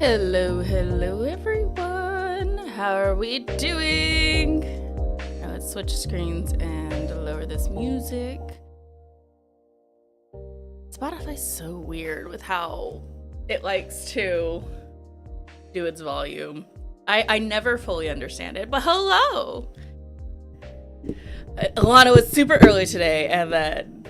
Hello everyone. How are we doing? Now let's switch screens and lower this music. Spotify's so weird with how it likes to do its volume. I never fully understand it, but hello! Alana was super early today, and then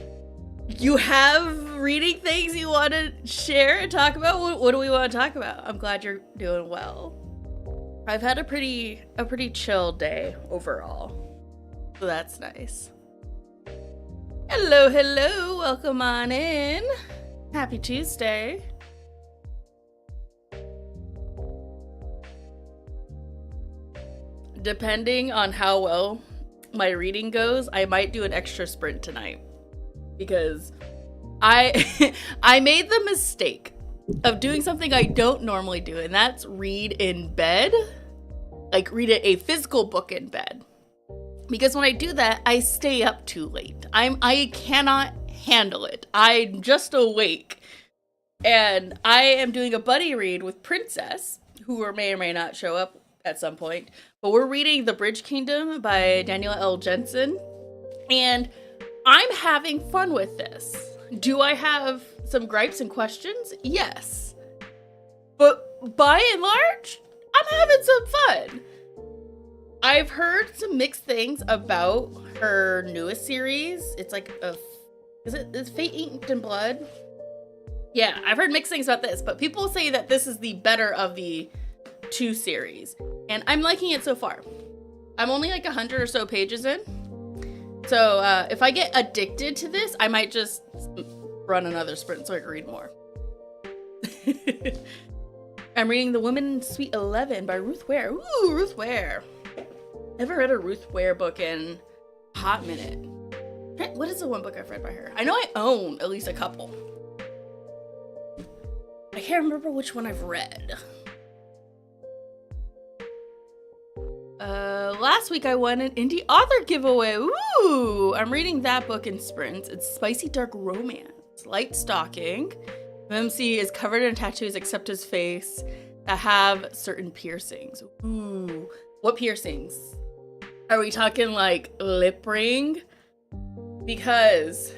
you have reading things you want to share and talk about? What do we want to talk about? I'm glad you're doing well. I've had a pretty chill day overall, so that's nice. Hello, welcome on in. Happy Tuesday. Depending on how well my reading goes, I might do an extra sprint tonight because I made the mistake of doing something I don't normally do, and that's read in bed. Like, read a physical book in bed. Because when I do that, I stay up too late. I cannot handle it. I'm just awake. And I am doing a buddy read with Princess, who may or may not show up at some point. But we're reading The Bridge Kingdom by Danielle L. Jensen. And I'm having fun with this. Do I have some gripes and questions? Yes. But by and large, I'm having some fun. I've heard some mixed things about her newest series. It's like is Fate Inked in Blood? Yeah, I've heard mixed things about this, but people say that this is the better of the two series. And I'm liking it so far. I'm only like 100 or so pages in. So if I get addicted to this, I might just run another sprint so I can read more. I'm reading The Woman in Suite 11 by Ruth Ware. Ooh, Ruth Ware. Never read a Ruth Ware book in a hot minute. What is the one book I've read by her? I know I own at least a couple. I can't remember which one I've read. Last week I won an indie author giveaway. Ooh! I'm reading that book in sprints. It's Spicy Dark Romance. Light stalking. MC is covered in tattoos except his face that have certain piercings. Ooh. What piercings? Are we talking like lip ring? Because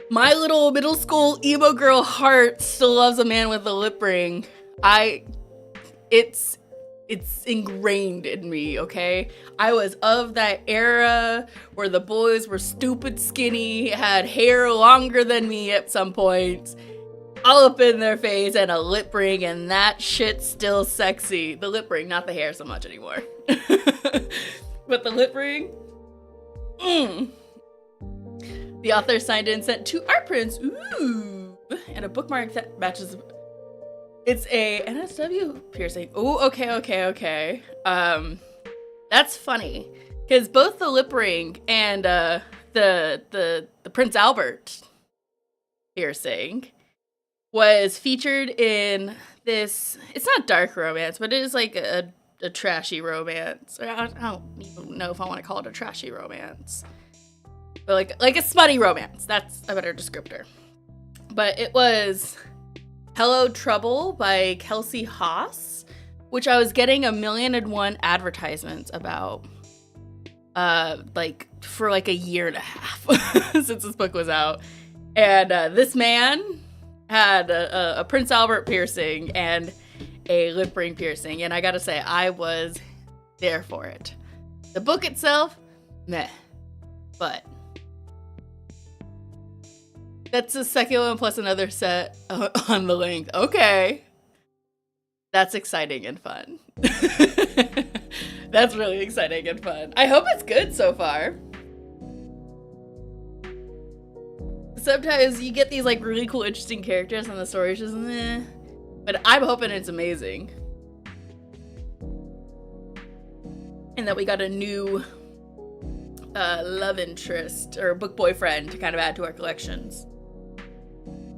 my little middle school emo girl heart still loves a man with a lip ring. It's ingrained in me, okay? I was of that era where the boys were stupid skinny, had hair longer than me at some point, all up in their face, and a lip ring, and that shit's still sexy. The lip ring, not the hair so much anymore. But the lip ring, The author signed in, sent 2 art prints, ooh, and a bookmark that matches. It's a NSW piercing. Oh, okay. That's funny, because both the lip ring and the Prince Albert piercing was featured in this. It's not dark romance, but it is like a trashy romance. I don't even know if I want to call it a trashy romance, but like a smutty romance. That's a better descriptor. But it was Hello Trouble by Kelsey Haas, which I was getting 1,000,001 advertisements about for like a year and a half since this book was out. And this man had a Prince Albert piercing and a lip ring piercing, and I gotta say, I was there for it. The book itself, meh, but that's the second one plus another set on the length. Okay. That's exciting and fun. That's really exciting and fun. I hope it's good so far. Sometimes you get these like really cool, interesting characters and the story's just meh. But I'm hoping it's amazing. And that we got a new love interest or book boyfriend to kind of add to our collections.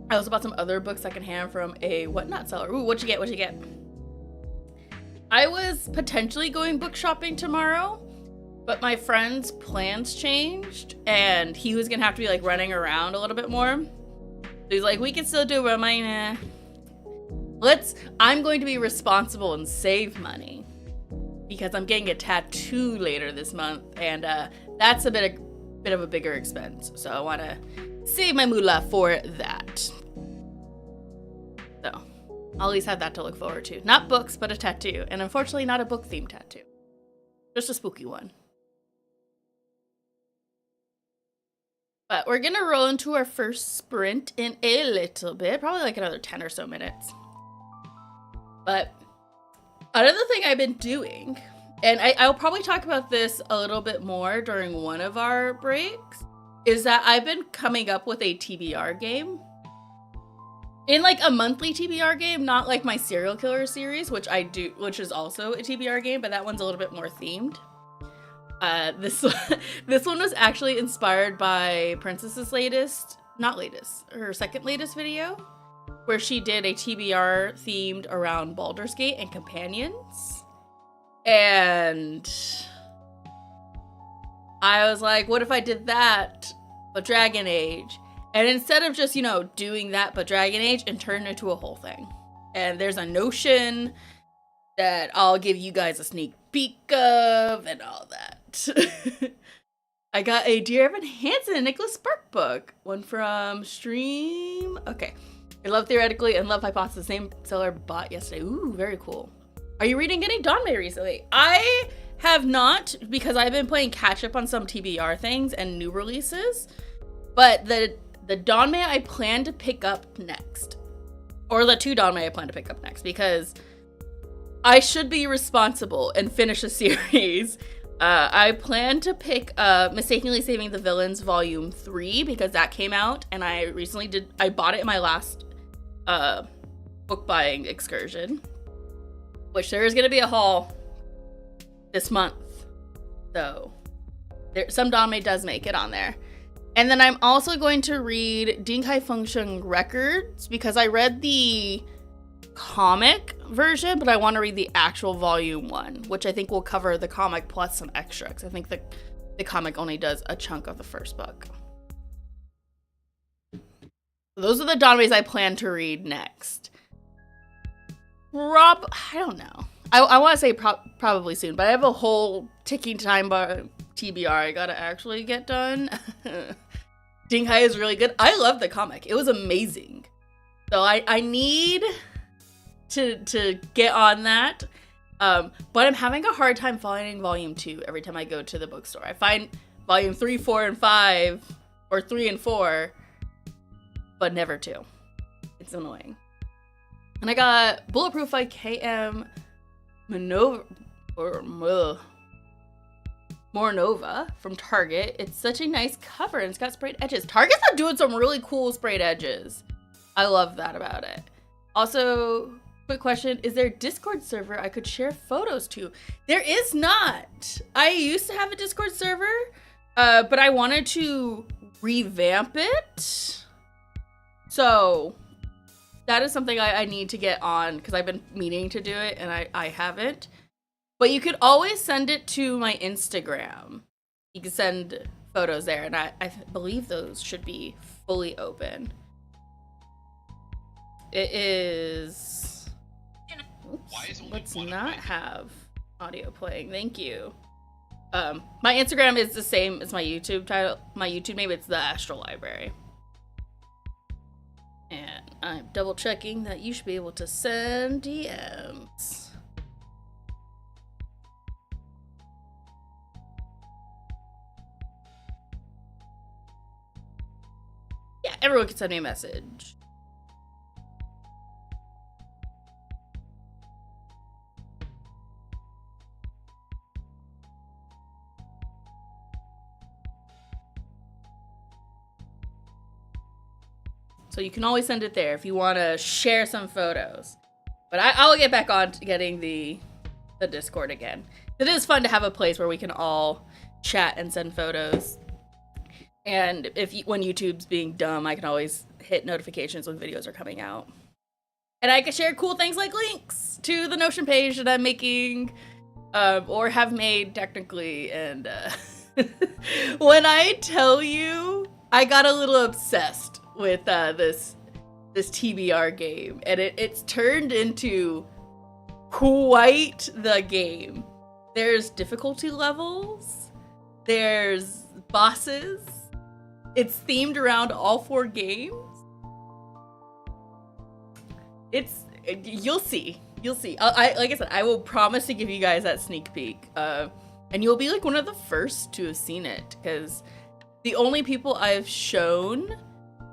I also bought some other books secondhand from a whatnot seller. Ooh, what'd you get? I was potentially going book shopping tomorrow, but my friend's plans changed, and he was gonna have to be like running around a little bit more. So he's like, we can still do it, but I'm like, nah. I'm going to be responsible and save money because I'm getting a tattoo later this month, and that's a bit of a bigger expense. So I want to save my moolah for that. So I'll at least have that to look forward to. Not books, but a tattoo. And unfortunately, not a book-themed tattoo. Just a spooky one. But we're going to roll into our first sprint in a little bit. Probably like another 10 or so minutes. But another thing I've been doing, and I'll probably talk about this a little bit more during one of our breaks, is that I've been coming up with a TBR game. In like a monthly TBR game, not like my serial killer series, which is also a TBR game, but that one's a little bit more themed. This one was actually inspired by Princess's her second latest video, where she did a TBR themed around Baldur's Gate and companions. And I was like, what if I did that, but Dragon Age? And instead of just, doing that, but Dragon Age, and turn it into a whole thing. And there's a notion that I'll give you guys a sneak peek of and all that. I got a Dear Evan Hansen and Nicholas Spark book. One from Stream. Okay. I love Theoretically and Love Hypothesis. Same seller bought yesterday. Ooh, very cool. Are you reading any Danmei recently? I have not, because I've been playing catch up on some TBR things and new releases. But the Danmei I plan to pick up next, or the 2 Danmei I plan to pick up next, because I should be responsible and finish a series. I plan to pick Mistakenly Saving the Villains Volume 3, because that came out, and I bought it in my last book buying excursion, which there is going to be a haul this month. So some Danmei does make it on there. And then I'm also going to read Dinkai Fengsheng Records, because I read the comic version, but I want to read the actual volume 1, which I think will cover the comic plus some extra, because I think the comic only does a chunk of the first book. Those are the Danmeis I plan to read next. I don't know. I want to say probably soon, but I have a whole ticking time bomb TBR I gotta actually get done. Dinkai is really good. I love the comic. It was amazing. So I need to get on that. But I'm having a hard time finding volume 2 every time I go to the bookstore. I find volume 3, 4, and 5, or 3 and 4, but never 2. It's annoying. And I got Bulletproof by KM Moronova from Target. It's such a nice cover, and it's got sprayed edges. Target's are doing some really cool sprayed edges. I love that about it. Also, quick question, is there a Discord server I could share photos to? There is not. I used to have a Discord server, but I wanted to revamp it. So that is something I need to get on, because I've been meaning to do it and I haven't. But you could always send it to my Instagram. You can send photos there, and I believe those should be fully open. It is... Oops, let's not have audio playing. Thank you. My Instagram is the same as my YouTube title. My YouTube name, it's the Astral Library. And I'm double checking that you should be able to send DMs. Yeah, everyone can send me a message. So you can always send it there if you want to share some photos. But I'll get back on to getting the Discord again. It is fun to have a place where we can all chat and send photos. And when YouTube's being dumb, I can always hit notifications when videos are coming out. And I can share cool things like links to the Notion page that I'm making, or have made technically. And when I tell you, I got a little obsessed with this this TBR game, and it's turned into quite the game. There's difficulty levels, there's bosses. It's themed around all 4 games. You'll see. Like I said, I will promise to give you guys that sneak peek. And you'll be like one of the first to have seen it, because the only people I've shown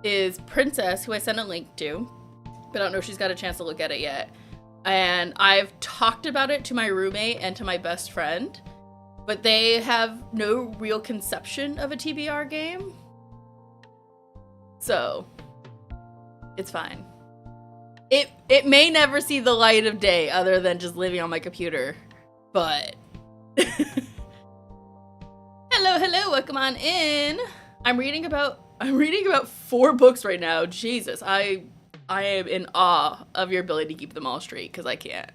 is Princess, who I sent a link to, but I don't know if she's got a chance to look at it yet. And I've talked about it to my roommate and to my best friend, but they have no real conception of a TBR game. So, it's fine. It may never see the light of day other than just living on my computer, but hello, welcome on in. I'm reading about 4 books right now. Jesus, I am in awe of your ability to keep them all straight, because I can't.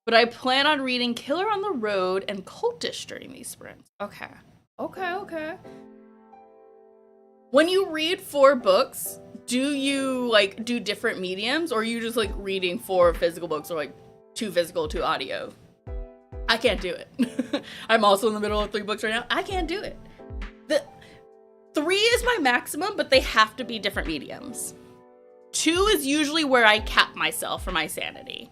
But I plan on reading Killer on the Road and Cultish during these sprints. Okay. When you read 4 books, do you like do different mediums, or are you just like reading 4 physical books, or like 2 physical, 2 audio? I can't do it. I'm also in the middle of 3 books right now. I can't do it. The 3 is my maximum, but they have to be different mediums. 2 is usually where I cap myself for my sanity.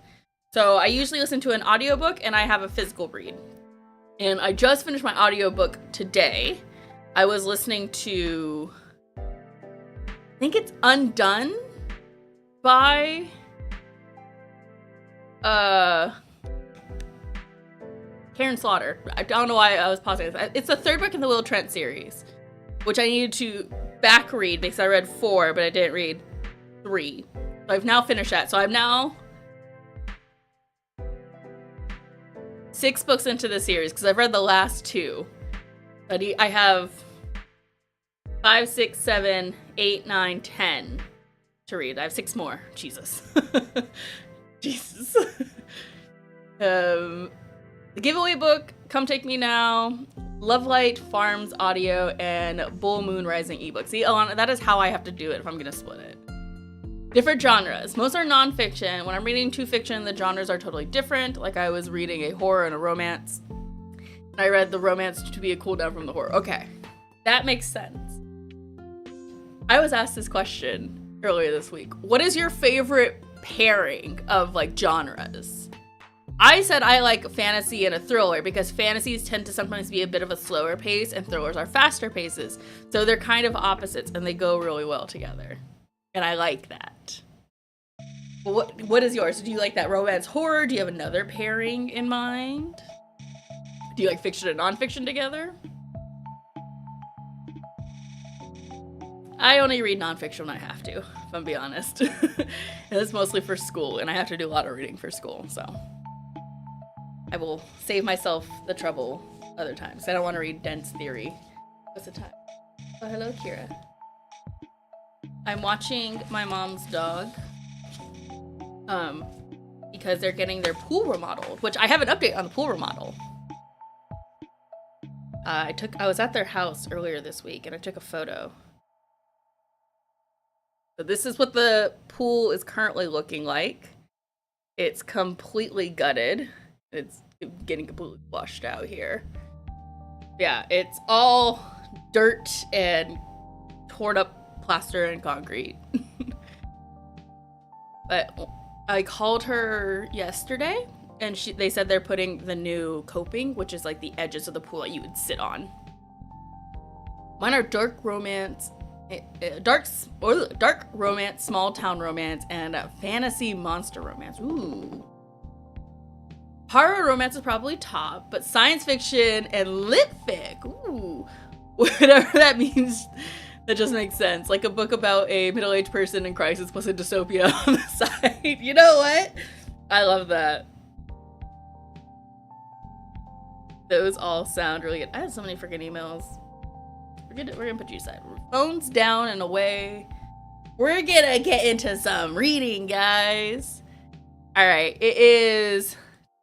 So I usually listen to an audiobook and I have a physical read. And I just finished my audiobook today. I was listening to, I think it's Undone by Karen Slaughter. I don't know why I was pausing this. It's the 3rd book in the Will Trent series, which I needed to back read because I read 4, but I didn't read 3. So I've now finished that. So I'm now 6 books into the series because I've read the last 2. But I have 5, 6, 7, 8, 9, 10 to read. I have 6 more. Jesus. Jesus. The giveaway book, Come Take Me Now, Lovelight Farms audio, and Bull Moon Rising ebook. See, Alana, that is how I have to do it if I'm going to split it. Different genres. Most are nonfiction. When I'm reading 2 fiction, the genres are totally different. Like I was reading a horror and a romance. I read the romance to be a cool down from the horror. Okay, that makes sense. I was asked this question earlier this week. What is your favorite pairing of like genres? I said I like fantasy and a thriller because fantasies tend to sometimes be a bit of a slower pace and thrillers are faster paces. So they're kind of opposites and they go really well together. And I like that. But what is yours? Do you like that romance horror? Do you have another pairing in mind? Do you like fiction and nonfiction together? I only read nonfiction when I have to, if I'm being honest. And it's mostly for school, and I have to do a lot of reading for school, so I will save myself the trouble other times. I don't want to read dense theory. What's the time? Oh, hello, Kira. I'm watching my mom's dog, because they're getting their pool remodeled, which I have an update on the pool remodel. I was at their house earlier this week and I took a photo. So this is what the pool is currently looking like. It's completely gutted. It's getting completely washed out here. Yeah, it's all dirt and torn up plaster and concrete. But I called her yesterday and they said they're putting the new coping, which is like the edges of the pool that you would sit on. Mine are dark romance, small town romance, and fantasy monster romance. Ooh. Horror romance is probably top, but science fiction and lit fic. Ooh. Whatever that means, that just makes sense. Like a book about a middle-aged person in crisis plus a dystopia on the side. You know what? I love that. Those all sound really good. I have so many freaking emails. We're gonna put you aside. Phones down and away. We're gonna get into some reading, guys. All right, it is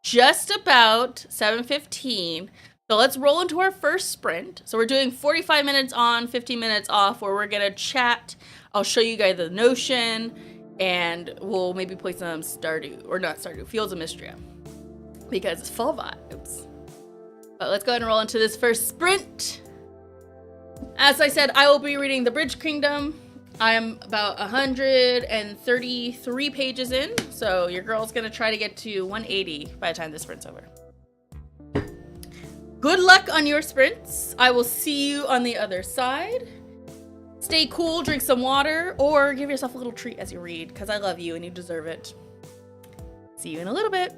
just about 7:15. So let's roll into our first sprint. So we're doing 45 minutes on, 15 minutes off, where we're gonna chat I'll show you guys the Notion, and we'll maybe play some Stardew, or not Stardew, Fields of Mistria, because it's fall vibes. But let's go ahead and roll into this first sprint. As I said, I will be reading The Bridge Kingdom. I am about 133 pages in, so your girl's gonna try to get to 180 by the time this sprint's over. Good luck on your sprints. I will see you on the other side. Stay cool, drink some water, or give yourself a little treat as you read, because I love you and you deserve it. See you in a little bit.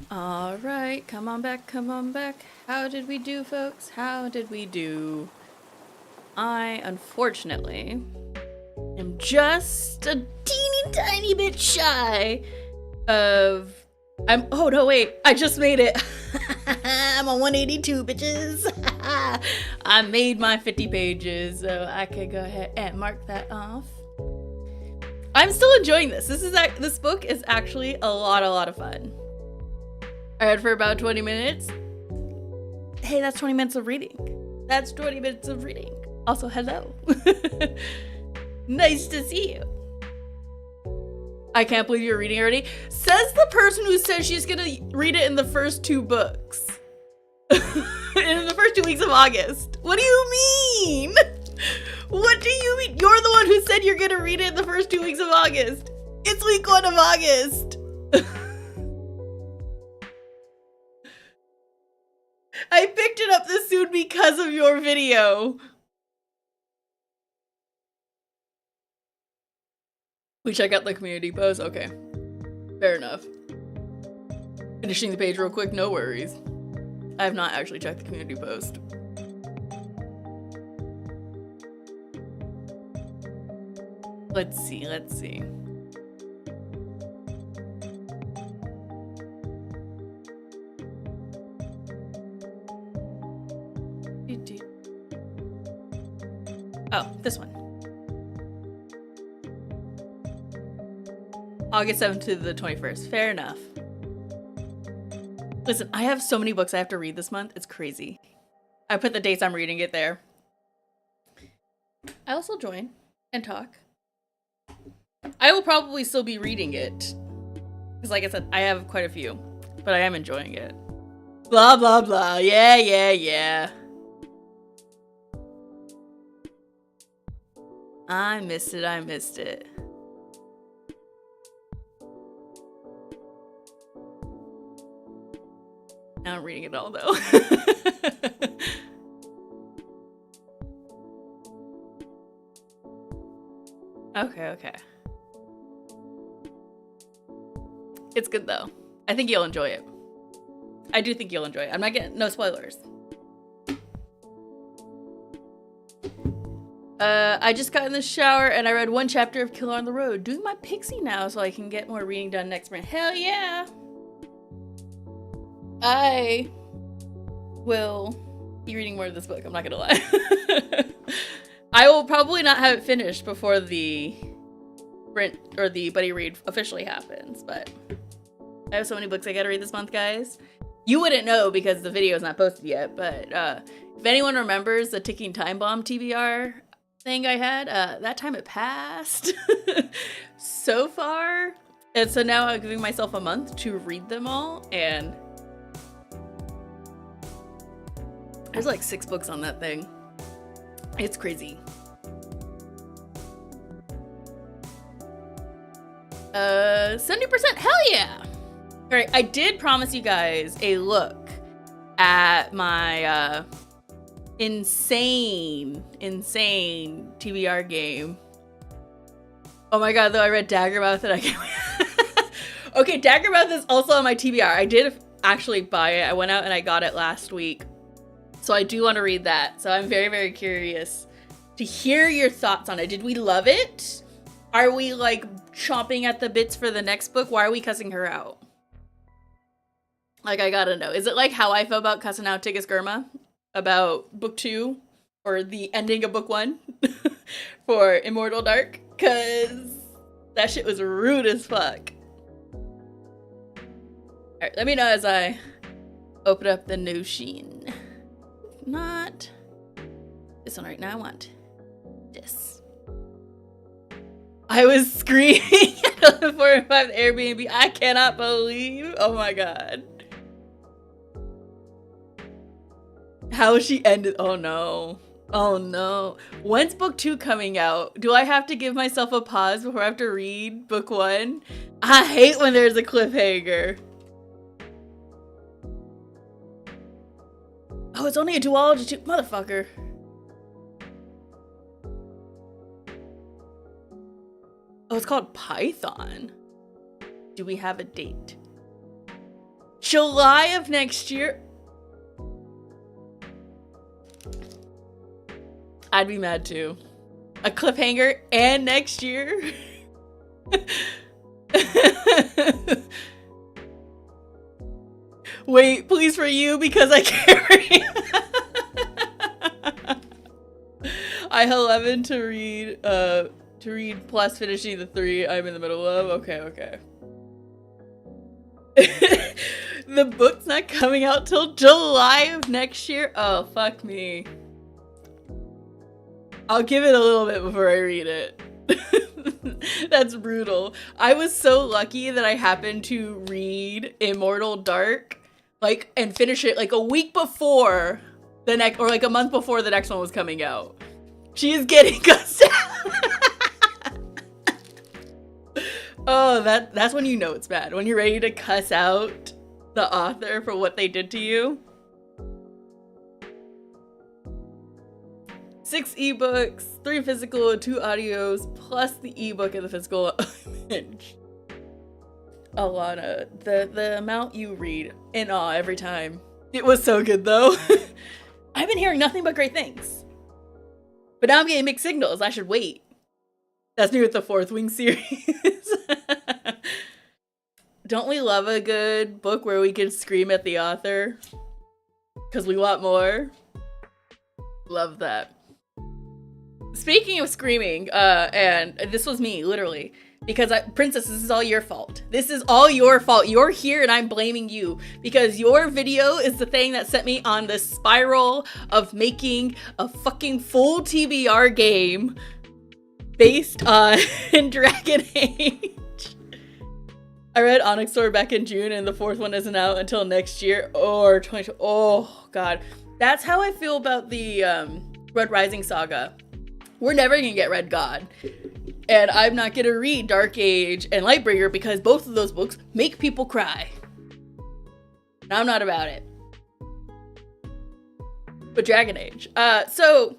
All right, come on back, come on back. How did we do, folks? How did we do? I, unfortunately, am just a teeny tiny bit shy of... oh no, wait, I just made it. I'm on 182, bitches. I made my 50 pages, so I could go ahead and mark that off. I'm still enjoying this. This book is actually a lot of fun. I read for about 20 minutes. Hey, that's 20 minutes of reading. That's 20 minutes of reading. Also, hello. Nice to see you. I can't believe you're reading already. Says the person who says she's gonna read it in the first 2 books. In the first 2 weeks of August. What do you mean? What do you mean? You're the one who said you're gonna read it in the first 2 weeks of August. It's week 1 of August. I picked it up this soon because of your video. We check out the community post? Okay. Fair enough. Finishing the page real quick, no worries. I have not actually checked the community post. Let's see. Oh, this one. August 7th to the 21st. Fair enough. Listen, I have so many books I have to read this month. It's crazy. I put the dates I'm reading it there. I also join and talk. I will probably still be reading it. Because like I said, I have quite a few. But I am enjoying it. Blah, blah, blah. Yeah. I missed it. Now I'm reading it all though. Okay. It's good though. I think you'll enjoy it. I do think you'll enjoy it. I'm not getting no spoilers. I just got in the shower and I read 1 chapter of Killer on the Road. Doing my Pixie now so I can get more reading done next spring. Hell yeah! I will be reading more of this book, I'm not gonna lie. I will probably not have it finished before the sprint or the buddy read officially happens, but I have so many books I gotta read this month, guys. You wouldn't know because the video is not posted yet, but if anyone remembers the Ticking Time Bomb TBR thing I had, that time it passed so far. And so now I'm giving myself a month to read them all, and there's like 6 books on that thing. It's crazy. 70%, hell yeah! Alright, I did promise you guys a look at my insane TBR game. Oh my god, though, I read Daggermouth and I can't wait. Okay, Daggermouth is also on my TBR. I did actually buy it. I went out and I got it last week. So I do want to read that. So I'm very curious to hear your thoughts on it. Did we love it? Are we like chomping at the bits for the next book? Why are we cussing her out? Like, I gotta know. Is it like how I felt about cussing out Tigis Gurma about book 2 or the ending of book 1 for Immortal Dark? Cause that shit was rude as fuck. Alright, let me know as I open up the Notion. Not this one right now. I want this. I was screaming at 11:45 Airbnb. I cannot believe. Oh my god. How she ended. Oh no. Oh no. When's book 2 coming out? Do I have to give myself a pause before I have to read book 1? I hate when there's a cliffhanger. Oh, it's only a duology too. Motherfucker. Oh, it's called Python. Do we have a date? July of next year. I'd be mad too. A cliffhanger and next year. Wait, please for you because I can't read. I have 11 to read plus finishing the 3 I'm in the middle of. Okay. The book's not coming out till July of next year. Oh, fuck me. I'll give it a little bit before I read it. That's brutal. I was so lucky that I happened to read Immortal Dark, like, and finish it like a week before the next, or like a month before the next one was coming out. She is getting cussed out. Oh, that's when you know it's bad. When you're ready to cuss out the author for what they did to you. 6 ebooks, 3 physical, 2 audios, plus the ebook and the physical image. Alana, the amount you read in awe every time. It was so good though. I've been hearing nothing but great things. But now I'm getting mixed signals. I should wait. That's new with the 4th Wing series. Don't we love a good book where we can scream at the author? Because we want more. Love that. Speaking of screaming, and this was me, literally. Because, Princess, this is all your fault. This is all your fault. You're here and I'm blaming you. Because your video is the thing that set me on the spiral of making a fucking full TBR game based on Dragon Age. I read Onyx Sword back in June and the 4th one isn't out until next year or 2020. Oh, God. That's how I feel about the Red Rising saga. We're never gonna get Red God. And I'm not gonna read Dark Age and Lightbringer because both of those books make people cry. And I'm not about it. But Dragon Age. So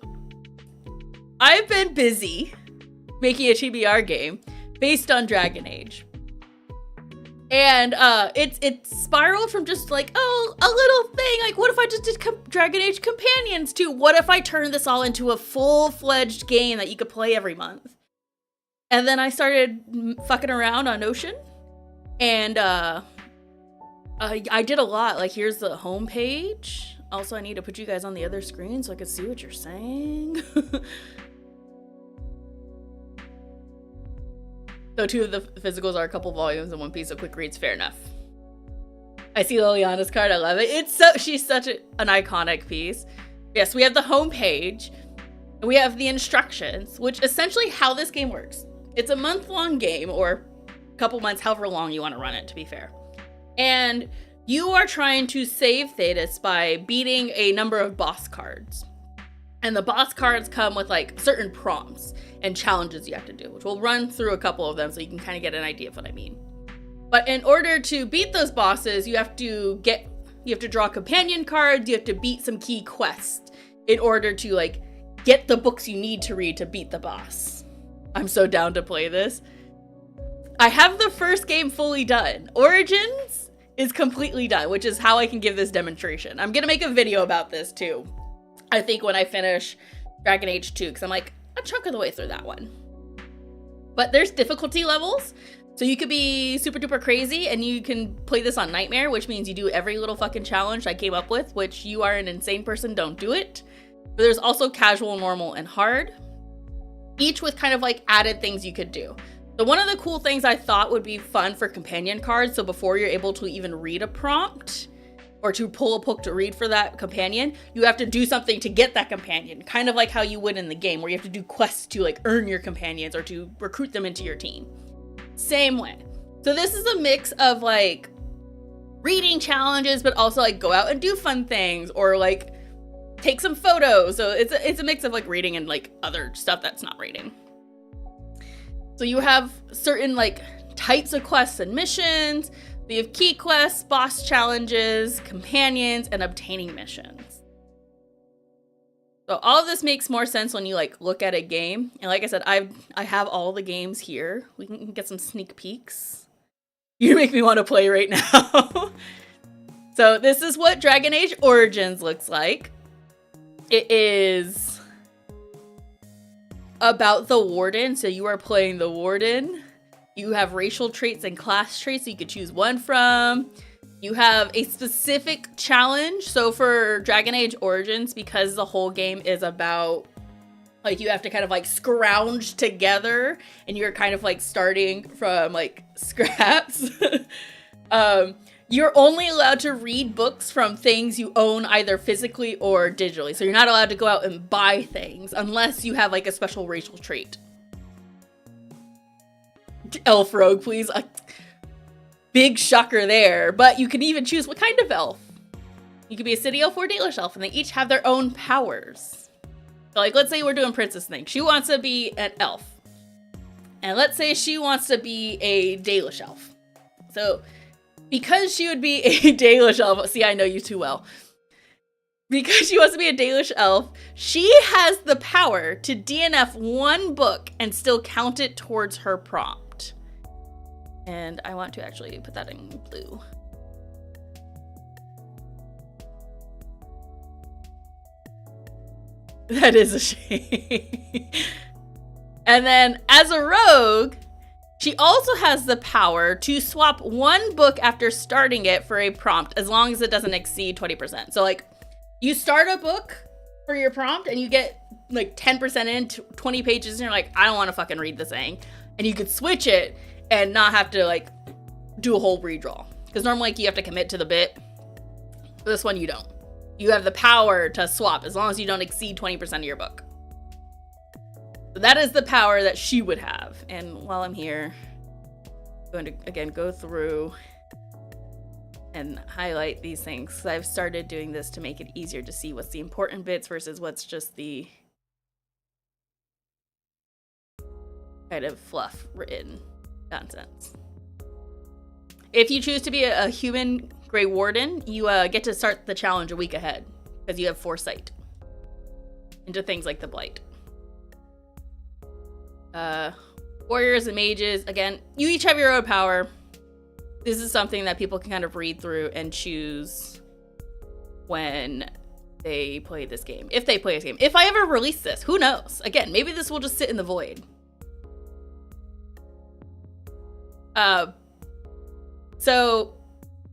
I've been busy making a TBR game based on Dragon Age. And it's spiraled from just like, oh, a little thing. Like, what if I just did Dragon Age Companions too? What if I turned this all into a full-fledged game that you could play every month? And then I started fucking around on Notion. And I did a lot. Like, here's the homepage. Also, I need to put you guys on the other screen so I can see what you're saying. So 2 of the physicals are a couple volumes and 1 piece of quick reads. Fair enough. I see Liliana's card. I love it. She's such an iconic piece. Yes, we have the homepage. And we have the instructions, which essentially how this game works. It's a month-long game, or a couple months, however long you want to run it, to be fair. And you are trying to save Thetis by beating a number of boss cards. And the boss cards come with like certain prompts and challenges you have to do, which we'll run through a couple of them so you can kind of get an idea of what I mean. But in order to beat those bosses, you have to draw companion cards, you have to beat some key quests in order to like get the books you need to read to beat the boss. I'm so down to play this. I have the first game fully done. Origins is completely done, which is how I can give this demonstration. I'm gonna make a video about this too. I think when I finish Dragon Age 2, because I'm like a chunk of the way through that one. But there's difficulty levels, so you could be super duper crazy and you can play this on Nightmare, which means you do every little fucking challenge I came up with, which you are an insane person, don't do it. But there's also casual, normal, and hard, each with kind of like added things you could do. So one of the cool things I thought would be fun for companion cards, so before you're able to even read a prompt, or to pull a book to read for that companion, you have to do something to get that companion. Kind of like how you would in the game, where you have to do quests to like earn your companions or to recruit them into your team. Same way. So this is a mix of like reading challenges, but also like go out and do fun things or like take some photos. So it's a mix of like reading and like other stuff that's not reading. So you have certain like types of quests and missions. We have key quests, boss challenges, companions, and obtaining missions. So all of this makes more sense when you like look at a game. And like I said, I have all the games here. We can get some sneak peeks. You make me want to play right now. So this is what Dragon Age Origins looks like. It is about the Warden. So you are playing the Warden. You have racial traits and class traits so you could choose one from. You have a specific challenge. So for Dragon Age Origins, because the whole game is about, like, you have to kind of like scrounge together and you're kind of like starting from like scraps. You're only allowed to read books from things you own either physically or digitally. So you're not allowed to go out and buy things unless you have like a special racial trait. Elf rogue, please. Big shocker there. But you can even choose what kind of elf. You could be a city elf or a Dalish elf, and they each have their own powers. So like, let's say we're doing princess thing. She wants to be an elf. And let's say she wants to be a Dalish elf. So because she would be a Dalish elf, see, I know you too well. Because she wants to be a Dalish elf, she has the power to DNF one book and still count it towards her prompt. And I want to actually put that in blue. That is a shame. And then as a rogue, she also has the power to swap one book after starting it for a prompt, as long as it doesn't exceed 20%. So like, you start a book for your prompt and you get like 10% in, 20 pages, and you're like, I don't want to fucking read this thing. And you could switch it and not have to like do a whole redraw. Because normally like, you have to commit to the bit. This one you don't. You have the power to swap as long as you don't exceed 20% of your book. So that is the power that she would have. And while I'm here, I'm going to again go through and highlight these things. So I've started doing this to make it easier to see what's the important bits versus what's just the kind of fluff written nonsense. If you choose to be a human Grey Warden, you get to start the challenge a week ahead because you have foresight into things like the Blight. Warriors and mages, again, you each have your own power. This is something that people can kind of read through and choose when they play this game. If they play this game. If I ever release this, who knows? Again, maybe this will just sit in the void. So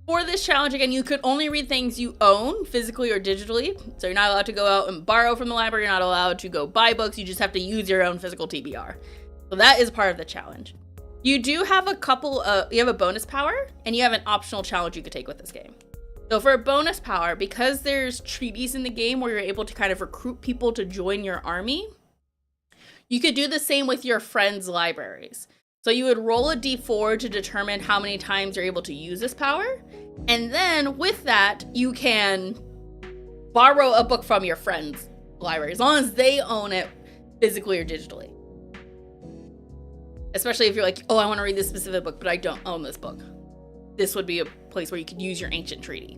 for this challenge, again, you could only read things you own physically or digitally. So you're not allowed to go out and borrow from the library. You're not allowed to go buy books. You just have to use your own physical TBR. So that is part of the challenge. You do have a couple of, you have a bonus power and you have an optional challenge you could take with this game. So for a bonus power, because there's treaties in the game where you're able to kind of recruit people to join your army, you could do the same with your friends' libraries. So you would roll a d4 to determine how many times you're able to use this power. And then with that, you can borrow a book from your friend's library, as long as they own it physically or digitally. Especially if you're like, oh, I want to read this specific book, but I don't own this book. This would be a place where you could use your ancient treaty.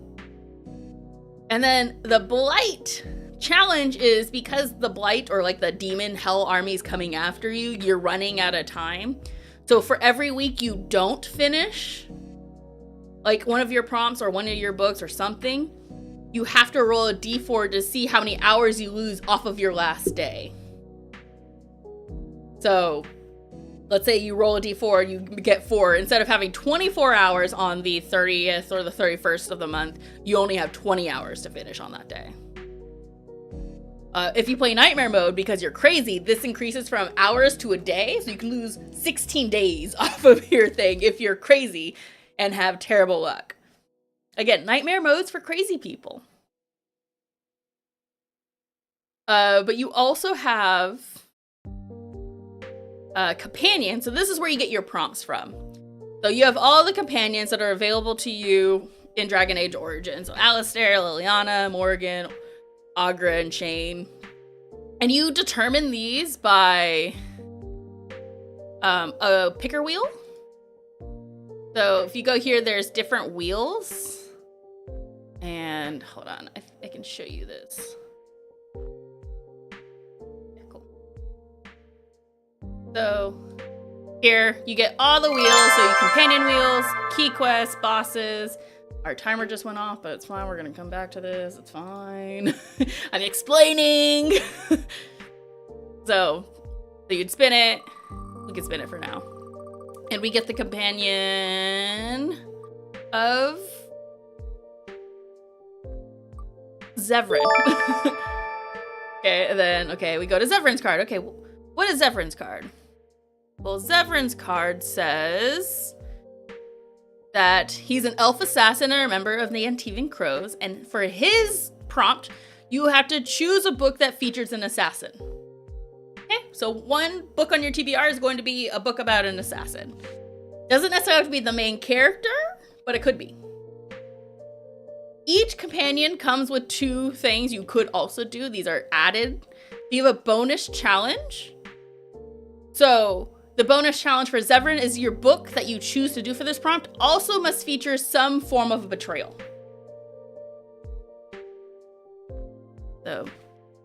And then the Blight challenge is because the Blight, or like the demon hell armies coming after you, you're running out of time. So for every week you don't finish, like one of your prompts or one of your books or something, you have to roll a d4 to see how many hours you lose off of your last day. So let's say you roll a d4, you get 4. Instead of having 24 hours on the 30th or the 31st of the month, you only have 20 hours to finish on that day. If you play Nightmare mode, because you're crazy, this increases from hours to a day, so you can lose 16 days off of your thing if you're crazy and have terrible luck. Again, Nightmare mode's for crazy people. But you also have companions, so this is where you get your prompts from. So you have all the companions that are available to you in Dragon Age Origins. So Alistair, Liliana, Morgan, Agra, and Shane. And you determine these by a picker wheel. So if you go here, there's different wheels. And hold on, I can show you this. Yeah, cool. So here you get all the wheels. So your companion wheels, key quests, bosses, Our timer just went off, but it's fine. We're gonna come back to this. It's fine. I'm explaining. So you'd spin it. We can spin it for now. And we get the companion of Zevran. Okay, and then, we go to Zevran's card. Okay, what is Zevran's card? Well, Zevran's card says that he's an elf assassin and a member of the Antivan Crows, and for his prompt, you have to choose a book that features an assassin. Okay, so one book on your TBR is going to be a book about an assassin. Doesn't necessarily have to be the main character, but it could be. Each companion comes with 2 things you could also do. These are added. You have a bonus challenge. So the bonus challenge for Zevran is your book that you choose to do for this prompt also must feature some form of a betrayal. So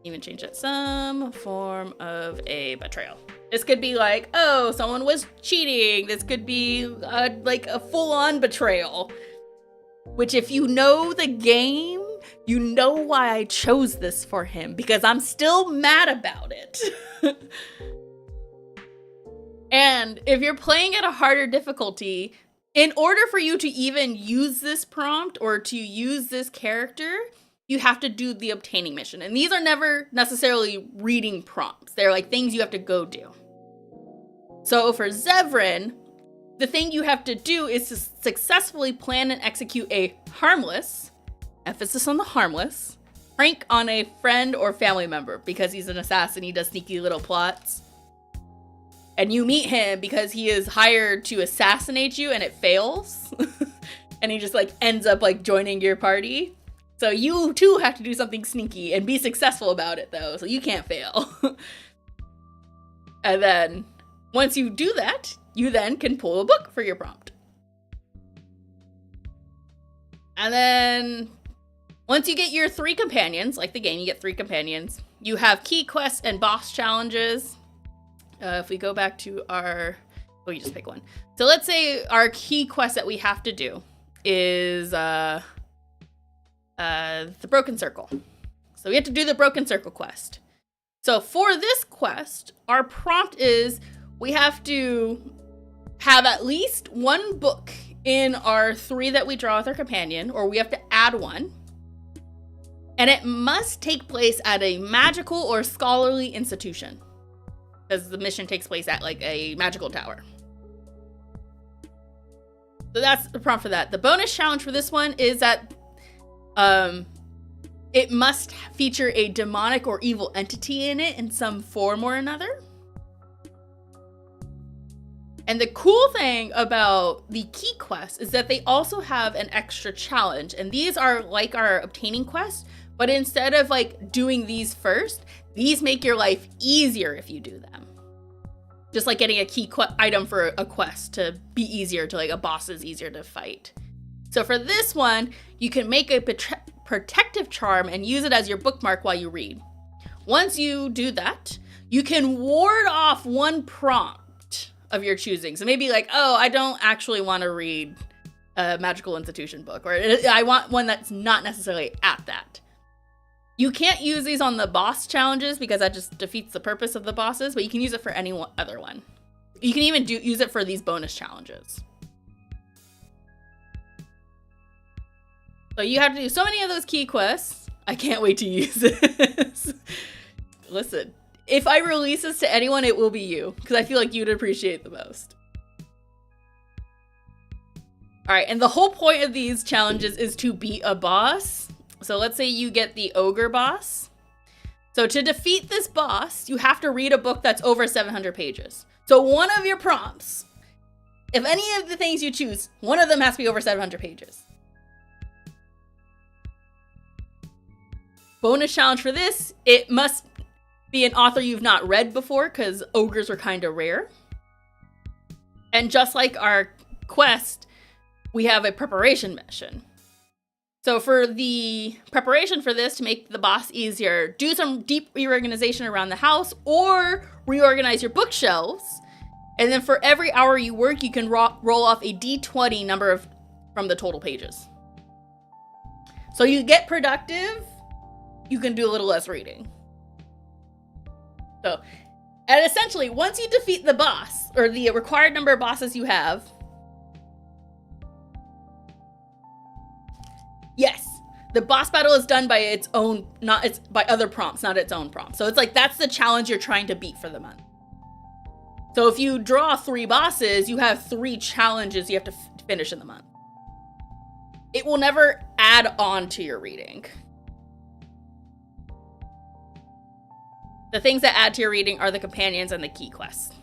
even change it, some form of a betrayal. This could be like, oh, someone was cheating. This could be like a full-on betrayal. Which, if you know the game, you know why I chose this for him, because I'm still mad about it. And if you're playing at a harder difficulty, in order for you to even use this prompt or to use this character, you have to do the obtaining mission. And these are never necessarily reading prompts. They're like things you have to go do. So for Zevran, the thing you have to do is to successfully plan and execute a harmless, emphasis on the harmless, prank on a friend or family member. Because he's an assassin, he does sneaky little plots. And you meet him because he is hired to assassinate you and it fails. And he just like ends up like joining your party. So you too have to do something sneaky and be successful about it though, so you can't fail. And then once you do that, you then can pull a book for your prompt. And then once you get your 3 companions, like the game, you get 3 companions. You have key quests and boss challenges. If we go back to you just pick one. So let's say our key quest that we have to do is the Broken Circle. So we have to do the Broken Circle quest. So for this quest, our prompt is we have to have at least 1 book in our 3 that we draw with our companion, or we have to add 1. And it must take place at a magical or scholarly institution, because the mission takes place at like a magical tower. So that's the prompt for that. The bonus challenge for this one is that it must feature a demonic or evil entity in it in some form or another. And the cool thing about the key quests is that they also have an extra challenge. And these are like our obtaining quests, but instead of like doing these first, these make your life easier if you do them. Just like getting a key item for a quest to be easier, to like a boss is easier to fight. So for this one, you can make a protective charm and use it as your bookmark while you read. Once you do that, you can ward off 1 prompt of your choosing. So maybe like, oh, I don't actually want to read a magical institution book, or I want one that's not necessarily at that. You can't use these on the boss challenges because that just defeats the purpose of the bosses, but you can use it for any other one. You can even use it for these bonus challenges. So you have to do so many of those key quests. I can't wait to use this. Listen, if I release this to anyone, it will be you, because I feel like you'd appreciate the most. All right, and the whole point of these challenges is to beat a boss. So let's say you get the ogre boss. So to defeat this boss, you have to read a book that's over 700 pages. So one of your prompts, if any of the things you choose, one of them has to be over 700 pages. Bonus challenge for this, it must be an author you've not read before, because ogres are kind of rare. And just like our quest, we have a preparation mission. So for the preparation for this, to make the boss easier, do some deep reorganization around the house or reorganize your bookshelves. And then for every hour you work, you can roll off a d20 number from the total pages. So you get productive, you can do a little less reading. So, and essentially, once you defeat the boss, or the required number of bosses you have, yes, the boss battle is done by its own, by other prompts, not its own prompts. So it's like, that's the challenge you're trying to beat for the month. So if you draw 3 bosses, you have 3 challenges you have to finish in the month. It will never add on to your reading. The things that add to your reading are the companions and the key quests.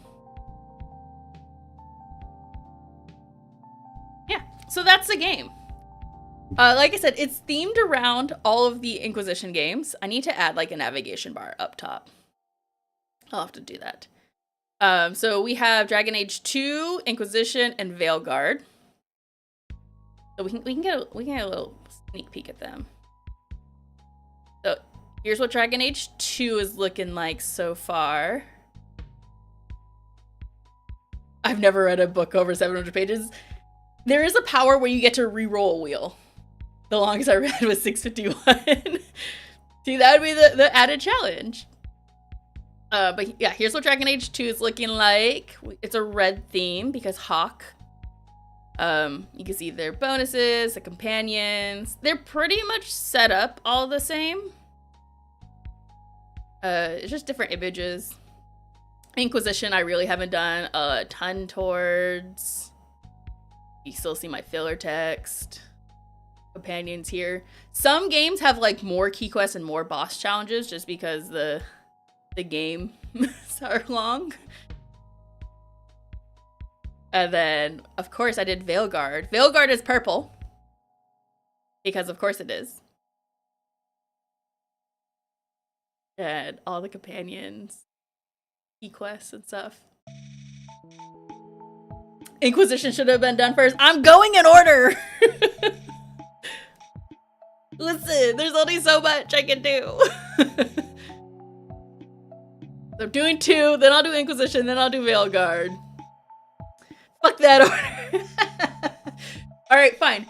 Yeah, so that's the game. Like I said, it's themed around all of the Inquisition games. I need to add like a navigation bar up top. I'll have to do that. So we have Dragon Age 2, Inquisition, and Veilguard. So we can get a little sneak peek at them. So here's what Dragon Age 2 is looking like so far. I've never read a book over 700 pages. There is a power where you get to re-roll a wheel. The longest I read was 651. See, that would be the added challenge. But yeah, here's what Dragon Age 2 is looking like. It's a red theme because Hawk. You can see their bonuses, the companions. They're pretty much set up all the same. It's just different images. Inquisition, I really haven't done a ton towards. You still see my filler text. Companions here. Some games have like more key quests and more boss challenges just because the game are long. And then, of course, I did Veilguard. Veilguard is purple. Because of course it is. And all the companions, key quests and stuff. Inquisition should have been done first. I'm going in order! Listen, there's only so much I can do. So I'm doing 2, then I'll do Inquisition, then I'll do Veilguard. Fuck that order. Alright, fine.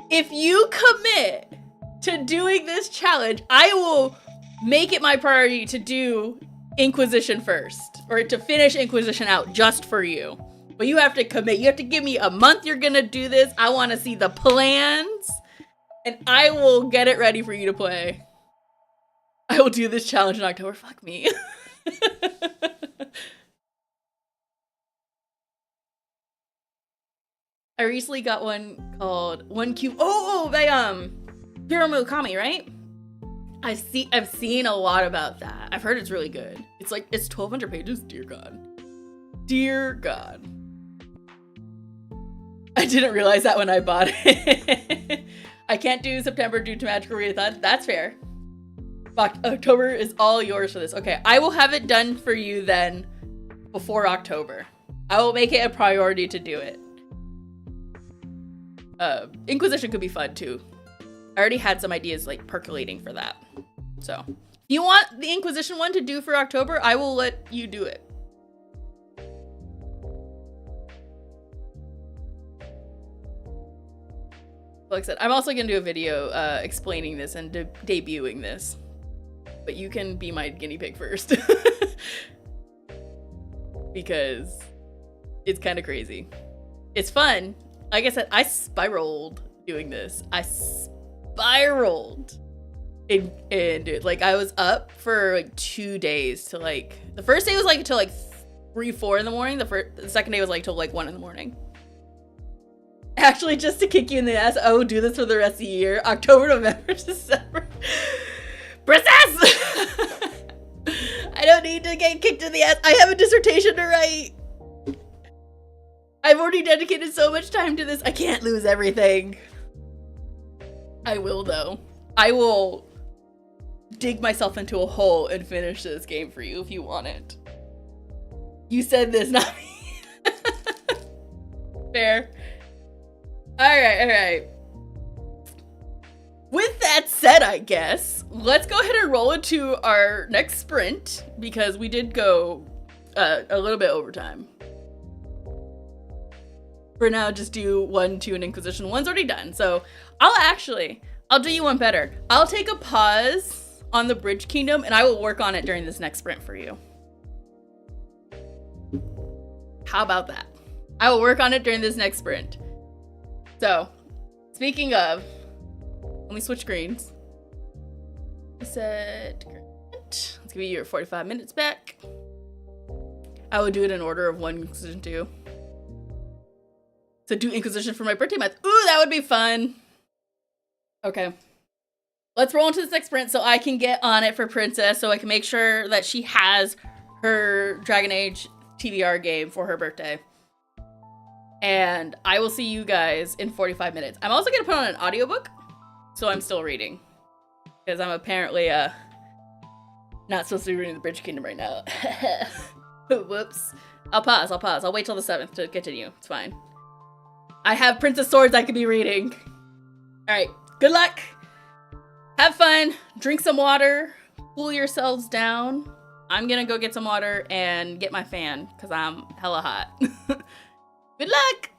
If you commit to doing this challenge, I will make it my priority to do Inquisition first. Or to finish Inquisition out just for you. But you have to commit. You have to give me a month you're gonna do this. I want to see the plans. And I will get it ready for you to play. I will do this challenge in October. Fuck me. I recently got one called One Cube. Oh, by Hiromu Kami, right? I've seen a lot about that. I've heard it's really good. It's 1,200 pages. Dear God. Dear God. I didn't realize that when I bought it. I can't do September due to Magical Readathon. That's fair. October is all yours for this. Okay, I will have it done for you then before October. I will make it a priority to do it. Inquisition could be fun too. I already had some ideas like percolating for that. So, if you want the Inquisition one to do for October, I will let you do it. Like I said, I'm also gonna do a video explaining this and debuting this. But you can be my guinea pig first. Because it's kind of crazy. It's fun. Like I said, I spiraled doing this. I spiraled. And like I was up for like 2 days to like, the first day was like until like 3, 4 in the morning. The second day was like till like 1 in the morning. Actually, just to kick you in the ass, I will do this for the rest of the year. October, November, December. Princess! I don't need to get kicked in the ass. I have a dissertation to write. I've already dedicated so much time to this. I can't lose everything. I will, though. I will dig myself into a hole and finish this game for you if you want it. You said this, not me. Fair. Alright. With that said, I guess, let's go ahead and roll into our next sprint, because we did go a little bit over time. For now, just do 1, 2, and Inquisition. 1's already done, so I'll actually, I'll do you one better. I'll take a pause on the Bridge Kingdom and I will work on it during this next sprint for you. How about that? I will work on it during this next sprint. So, speaking of, let me switch screens. Set current. Let's give you your 45 minutes back. I would do it in order of 1 Inquisition 2. So do Inquisition for my birthday month. Ooh, that would be fun. Okay. Let's roll into this next sprint so I can get on it for Princess so I can make sure that she has her Dragon Age TBR game for her birthday. And I will see you guys in 45 minutes. I'm also going to put on an audiobook, so I'm still reading. Because I'm apparently not supposed to be reading the Bridge Kingdom right now. Whoops. I'll pause. I'll wait till the 7th to continue. It's fine. I have Princess Swords I could be reading. Alright, good luck. Have fun. Drink some water. Cool yourselves down. I'm gonna go get some water and get my fan, because I'm hella hot. Good luck!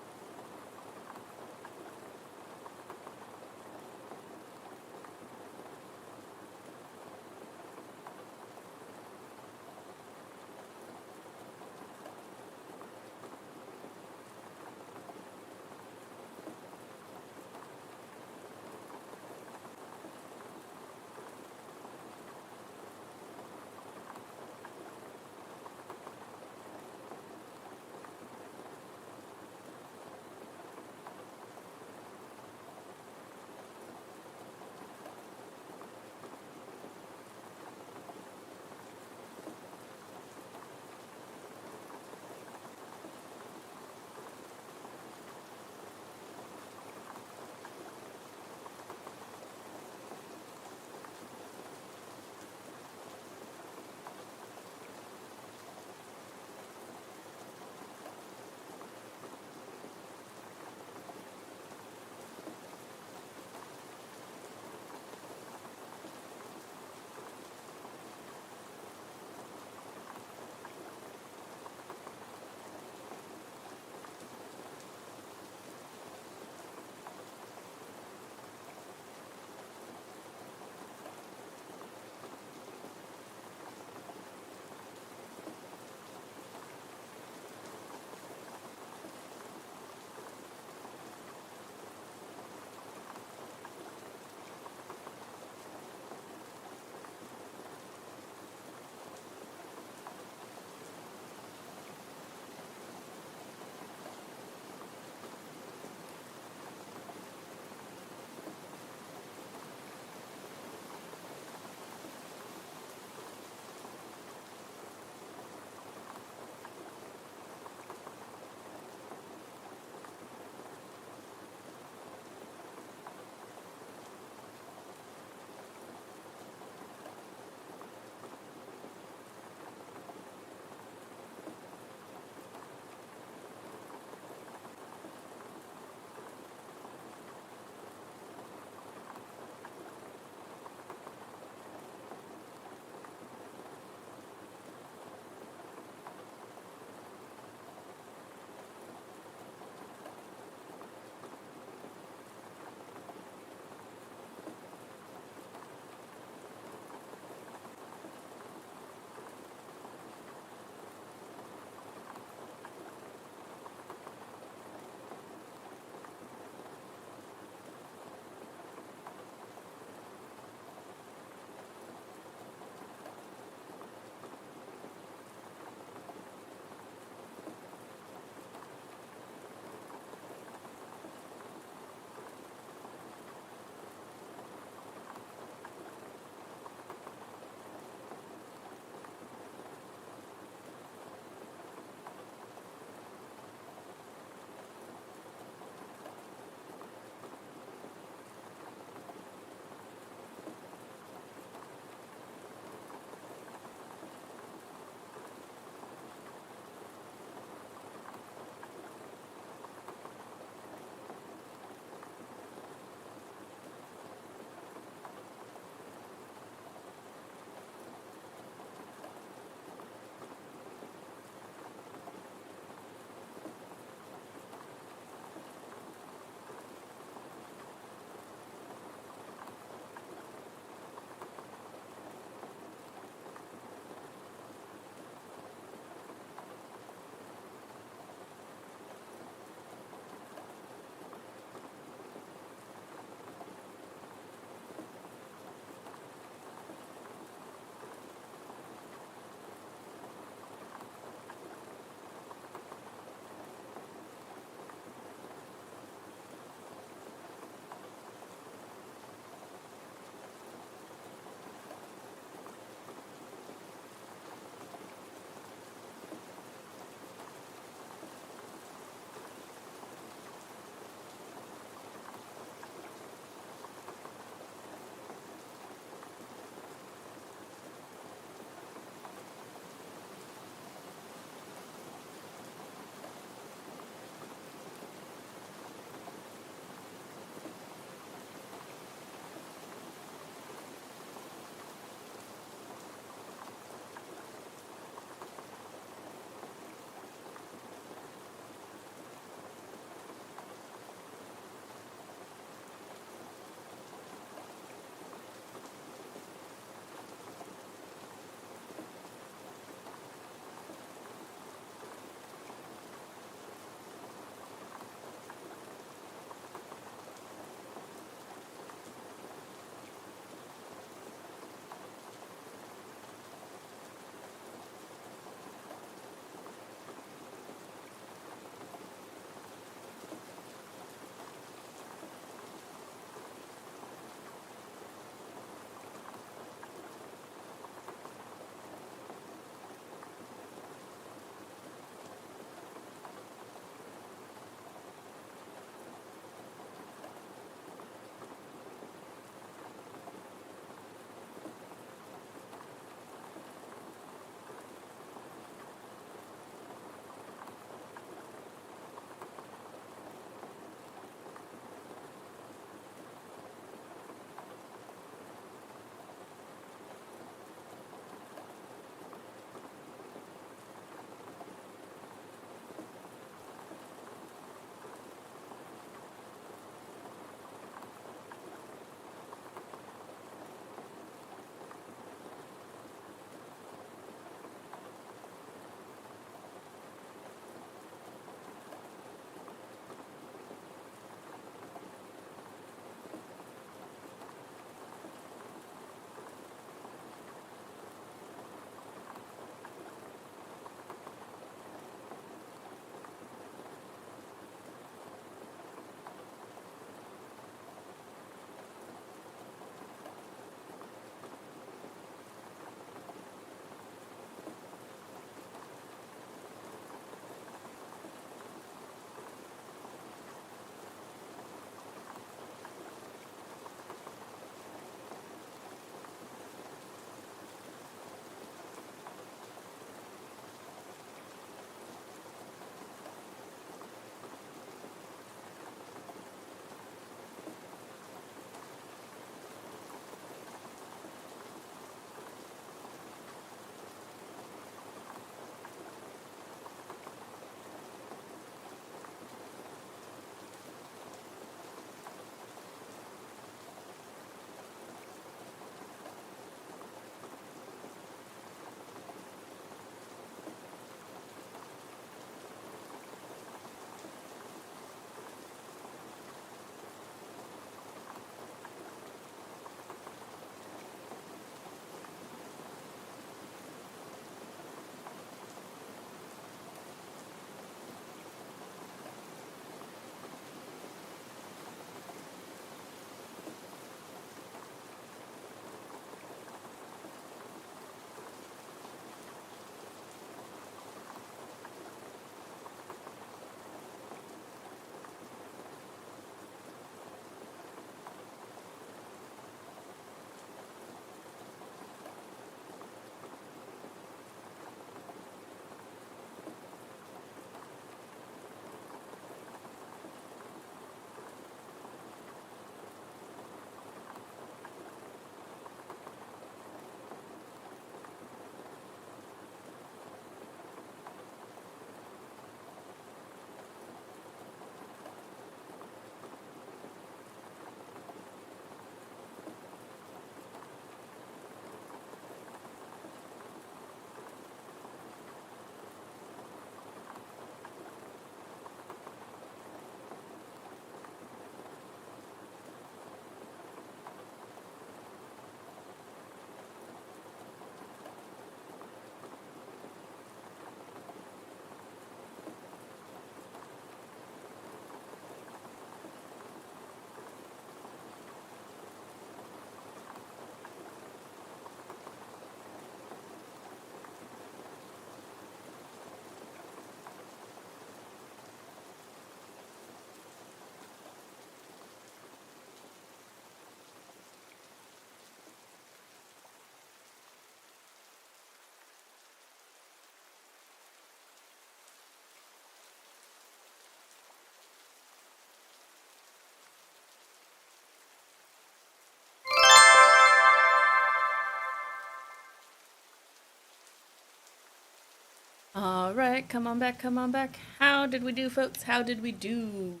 All right, come on back, come on back. How did we do, folks? How did we do?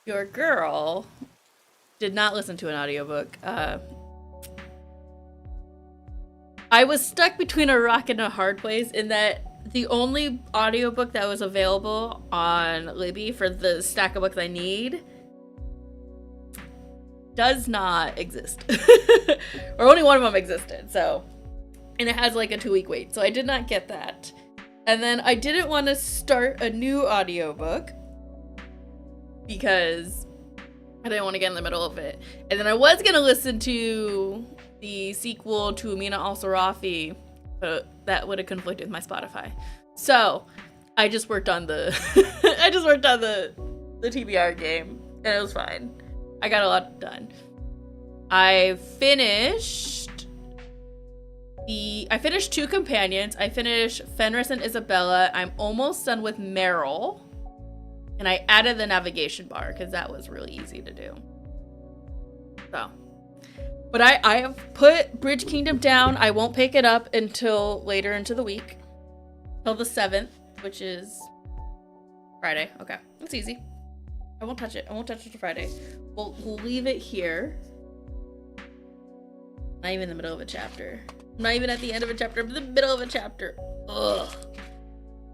Your girl did not listen to an audiobook. I was stuck between a rock and a hard place in that the only audiobook that was available on Libby for the stack of books I need does not exist. Or only one of them existed, so. And it has like a 2-week wait, so I did not get that. And then I didn't want to start a new audiobook because I didn't want to get in the middle of it. And then I was going to listen to the sequel to Amina Al-Sarafi, but that would have conflicted with my Spotify. So I just worked on the the TBR game, and it was fine. I got a lot done. I finished 2 companions. I finished Fenris and Isabella. I'm almost done with Meryl. And I added the navigation bar because that was really easy to do. So. But I have put Bridge Kingdom down. I won't pick it up until later into the week. Till the 7th, which is Friday. Okay. It's easy. I won't touch it. I won't touch it till Friday. We'll leave it here. Not even in the middle of a chapter. I'm not even at the end of a chapter. I'm in the middle of a chapter. Ugh.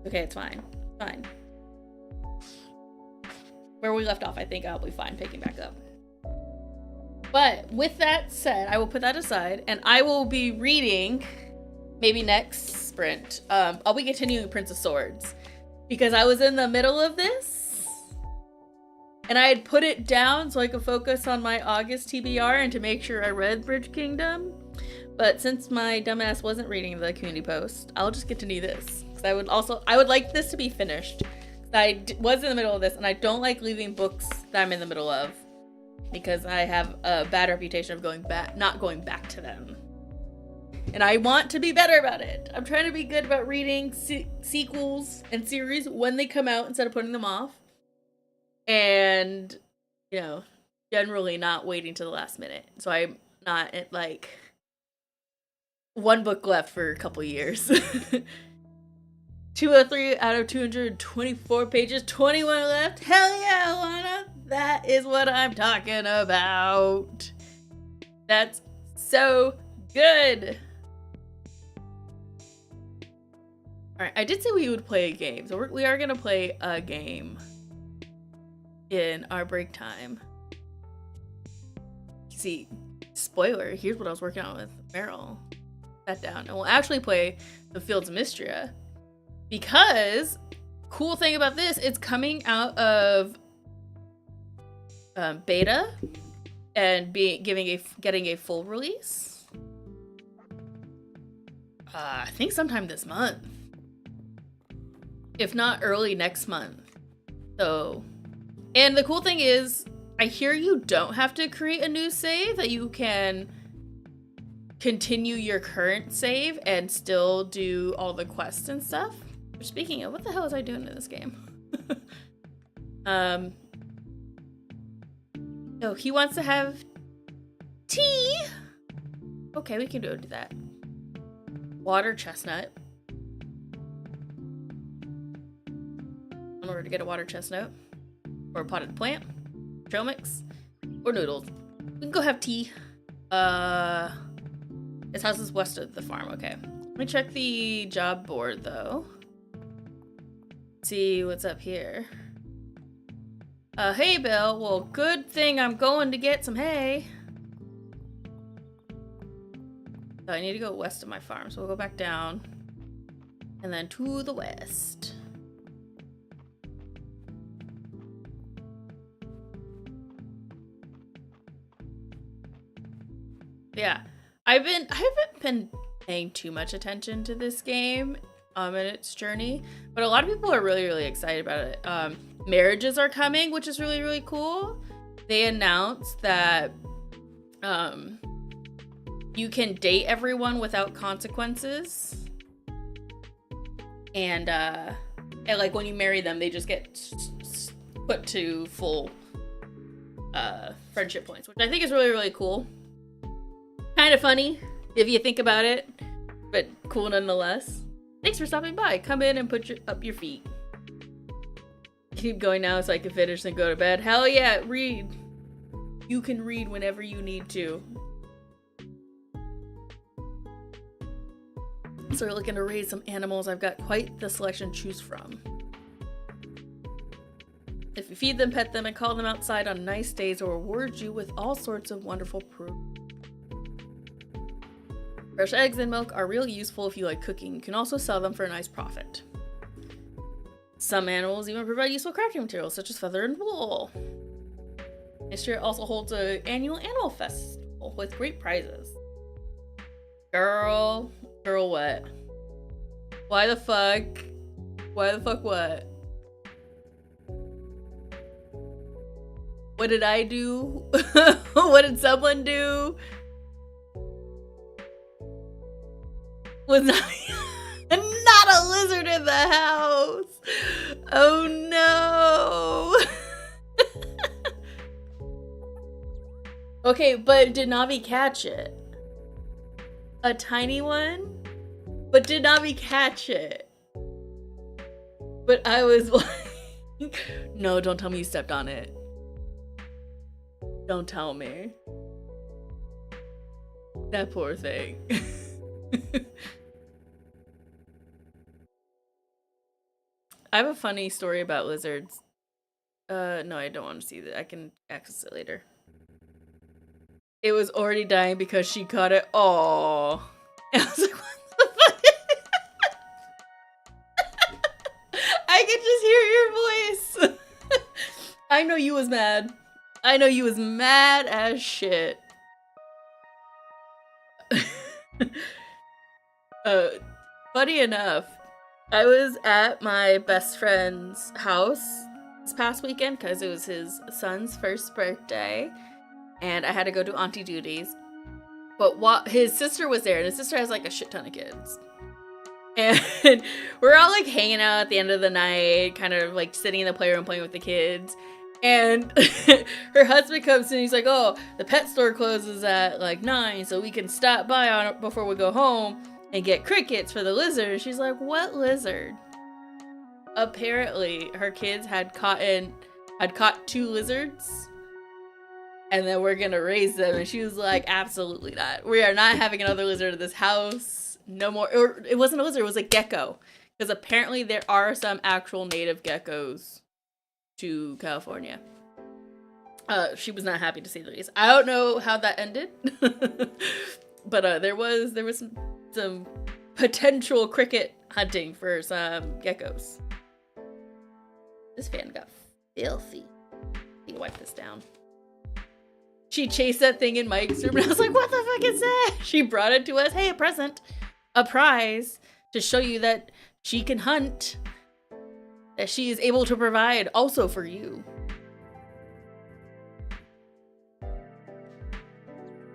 Okay, it's fine. Fine. Where we left off, I think I'll be fine picking back up. But with that said, I will put that aside, and I will be reading maybe next sprint. I'll be continuing Prince of Swords because I was in the middle of this, and I had put it down so I could focus on my August TBR and to make sure I read Bridge Kingdom. But since my dumbass wasn't reading the community post, I'll just continue this. I would like this to be finished. I was in the middle of this, and I don't like leaving books that I'm in the middle of because I have a bad reputation of not going back to them. And I want to be better about it. I'm trying to be good about reading sequels and series when they come out instead of putting them off. And, generally not waiting to the last minute. So I'm not at, like, one book left for a couple years. 203 out of 224 pages, 21 left. Hell yeah, Alana. That is what I'm talking about. That's so good. Alright, I did say we would play a game. So we are going to play a game in our break time. See, spoiler, here's what I was working on with Meryl. Sat down. And we'll actually play the Fields of Mystria. Because, cool thing about this, it's coming out of beta and getting a full release. I think sometime this month, if not early next month. So, and the cool thing is, I hear you don't have to create a new save, that you can continue your current save and still do all the quests and stuff. Speaking of, what the hell was I doing in this game? Oh, he wants to have tea. Okay, we can do that. Water chestnut. In order to get a water chestnut, or a potted plant, trail mix, or noodles. We can go have tea. His house is west of the farm. Okay, let me check the job board though. See what's up here. Hey Bill, well, good thing I'm going to get some hay. So I need to go west of my farm, so we'll go back down and then to the west. Yeah, I haven't been paying too much attention to this game in its journey, but a lot of people are really, really excited about it. Marriages are coming, which is really, really cool. They announced that you can date everyone without consequences, and like when you marry them, they just get put to full friendship points, which I think is really, really cool. Kind of funny if you think about it. but cool nonetheless. Thanks for stopping by. Come in and put up your feet. Keep going now so I can finish and go to bed. Hell yeah, read. You can read whenever you need to. So we're looking to raise some animals. I've got quite the selection to choose from. If you feed them, pet them, and call them outside on nice days, they'll reward you with all sorts of wonderful fruit. Fresh eggs and milk are really useful if you like cooking. You can also sell them for a nice profit. Some animals even provide useful crafting materials, such as feather and wool. This year also holds an annual animal festival with great prizes. Girl what? Why the fuck? Why the fuck what? What did I do? What did someone do? Was not a lizard in the house. Oh no. Okay, but did Navi catch it? A tiny one? But did Navi catch it? But I was like, no, don't tell me you stepped on it. Don't tell me. That poor thing. I have a funny story about lizards. No, I don't want to see that. I can access it later. It was already dying because she caught it. Aww. And I was like, what the fuck? I could just hear your voice. I know you was mad. I know you was mad as shit. Funny enough, I was at my best friend's house this past weekend because it was his son's first birthday. And I had to go do auntie duties. But his sister was there, and his sister has like a shit ton of kids. And we're all like hanging out at the end of the night, kind of like sitting in the playroom playing with the kids. And her husband comes in and he's like, oh, the pet store closes at like 9, so we can stop by on it before we go home and get crickets for the lizard. She's like, what lizard? Apparently, her kids had caught 2 lizards. And then we're gonna raise them. And she was like, absolutely not. We are not having another lizard in this house. No more. Or it wasn't a lizard, it was a gecko. Because apparently there are some actual native geckos to California. She was not happy to say the least. I don't know how that ended. But there was some potential cricket hunting for some geckos. This fan got filthy. Need to wipe this down. She chased that thing in Mike's room, and I was like, what the fuck is that? She brought it to us. Hey, a present. A prize to show you that she can hunt. That she is able to provide also for you.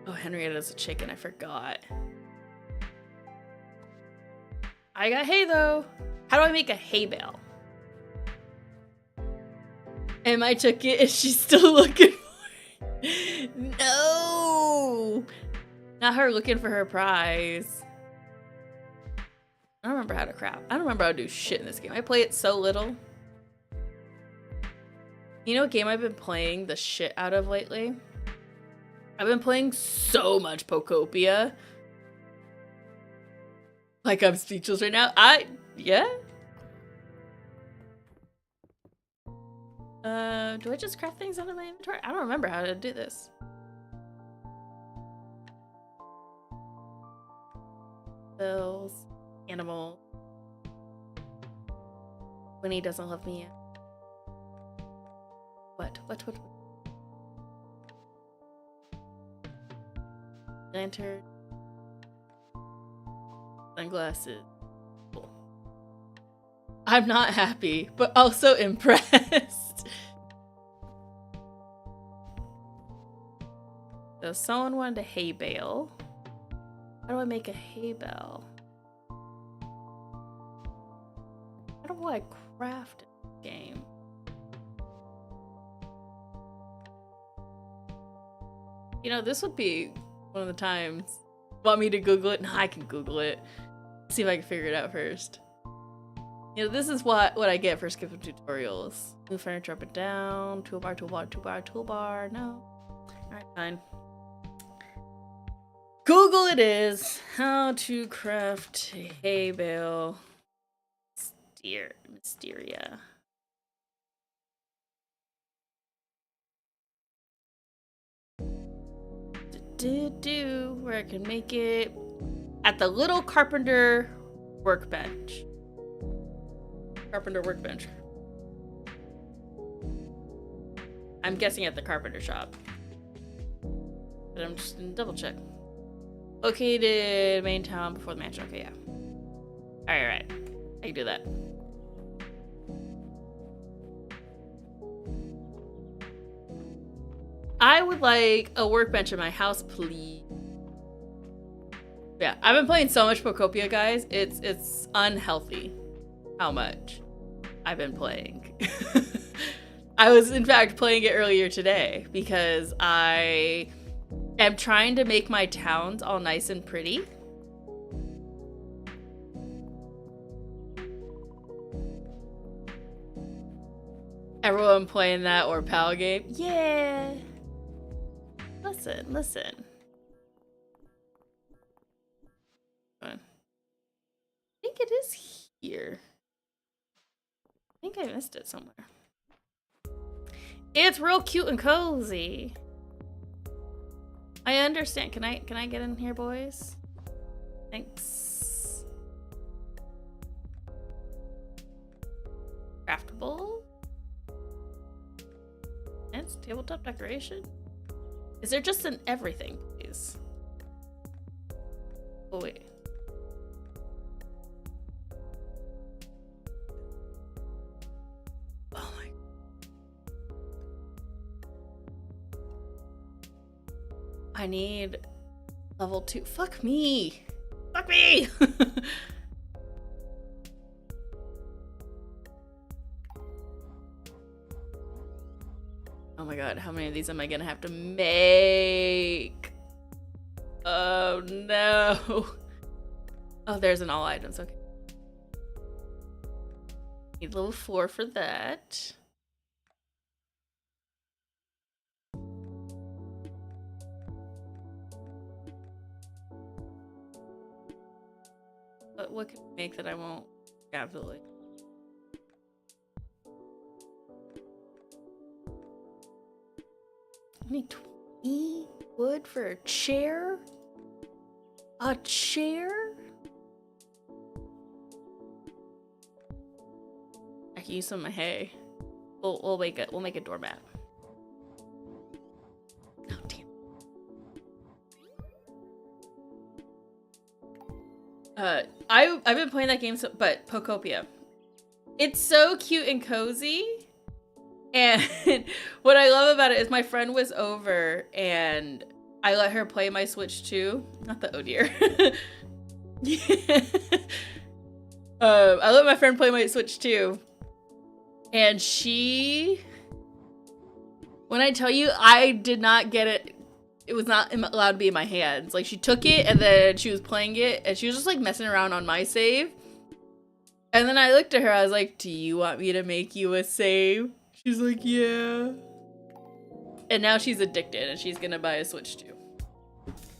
Oh, Henrietta's a chicken. I forgot. I got hay, though. How do I make a hay bale? And I took it, and she's still looking for it. No! Not her looking for her prize. I don't remember how to craft. I don't remember how to do shit in this game. I play it so little. You know what game I've been playing the shit out of lately? I've been playing so much Pokopia. Like, I'm speechless right now. Yeah? Do I just craft things out of my inventory? I don't remember how to do this. Bills. Animal. Winnie doesn't love me yet. What? Lantern. Sunglasses. Cool. I'm not happy, but also impressed. So someone wanted a hay bale. How do I make a hay bale? How do I craft a game? You know, this would be one of the times Want me to Google it? No, I can Google it. See if I can figure it out first. You know, this is what I get for skipping tutorials. Move furniture up and down. Toolbar, toolbar, toolbar, toolbar. No. Alright, fine. Google it is. How to craft hay bale. Mysteria. Where I can make it at the little carpenter workbench. Carpenter workbench. I'm guessing at the carpenter shop. But I'm just gonna double check. Located main town before the mansion. Okay, yeah. Alright. I can do that. I would like a workbench in my house, please. Yeah, I've been playing so much Pocopia, guys. It's unhealthy how much I've been playing. I was, in fact, playing it earlier today because I am trying to make my towns all nice and pretty. Everyone playing that or PAL game? Yeah. Listen. I think it is here. I think I missed it somewhere. It's real cute and cozy. I understand. Can I get in here, boys? Thanks. Craftable. It's tabletop decoration. Is there just an everything, please? Oh wait. Oh my. I need level 2. Fuck me. Fuck me. Oh my god, how many of these am I gonna have to make? Oh no. Oh, there's an all items, okay. Need level 4 for that. But what can I make that I won't absolutely? I need 20 wood for a chair? A chair? I can use some of my hay. We'll make a doormat. Oh damn. I've been playing that game but Pocopia. It's so cute and cozy. And what I love about it is my friend was over and I let her play my Switch too. Not the oh dear. Yeah. I let my friend play my Switch too. And when I tell you, I did not get it. It was not allowed to be in my hands. Like she took it and then she was playing it and she was just like messing around on my save. And then I looked at her, I was like, do you want me to make you a save? She's like, yeah. And now she's addicted and she's gonna buy a Switch too.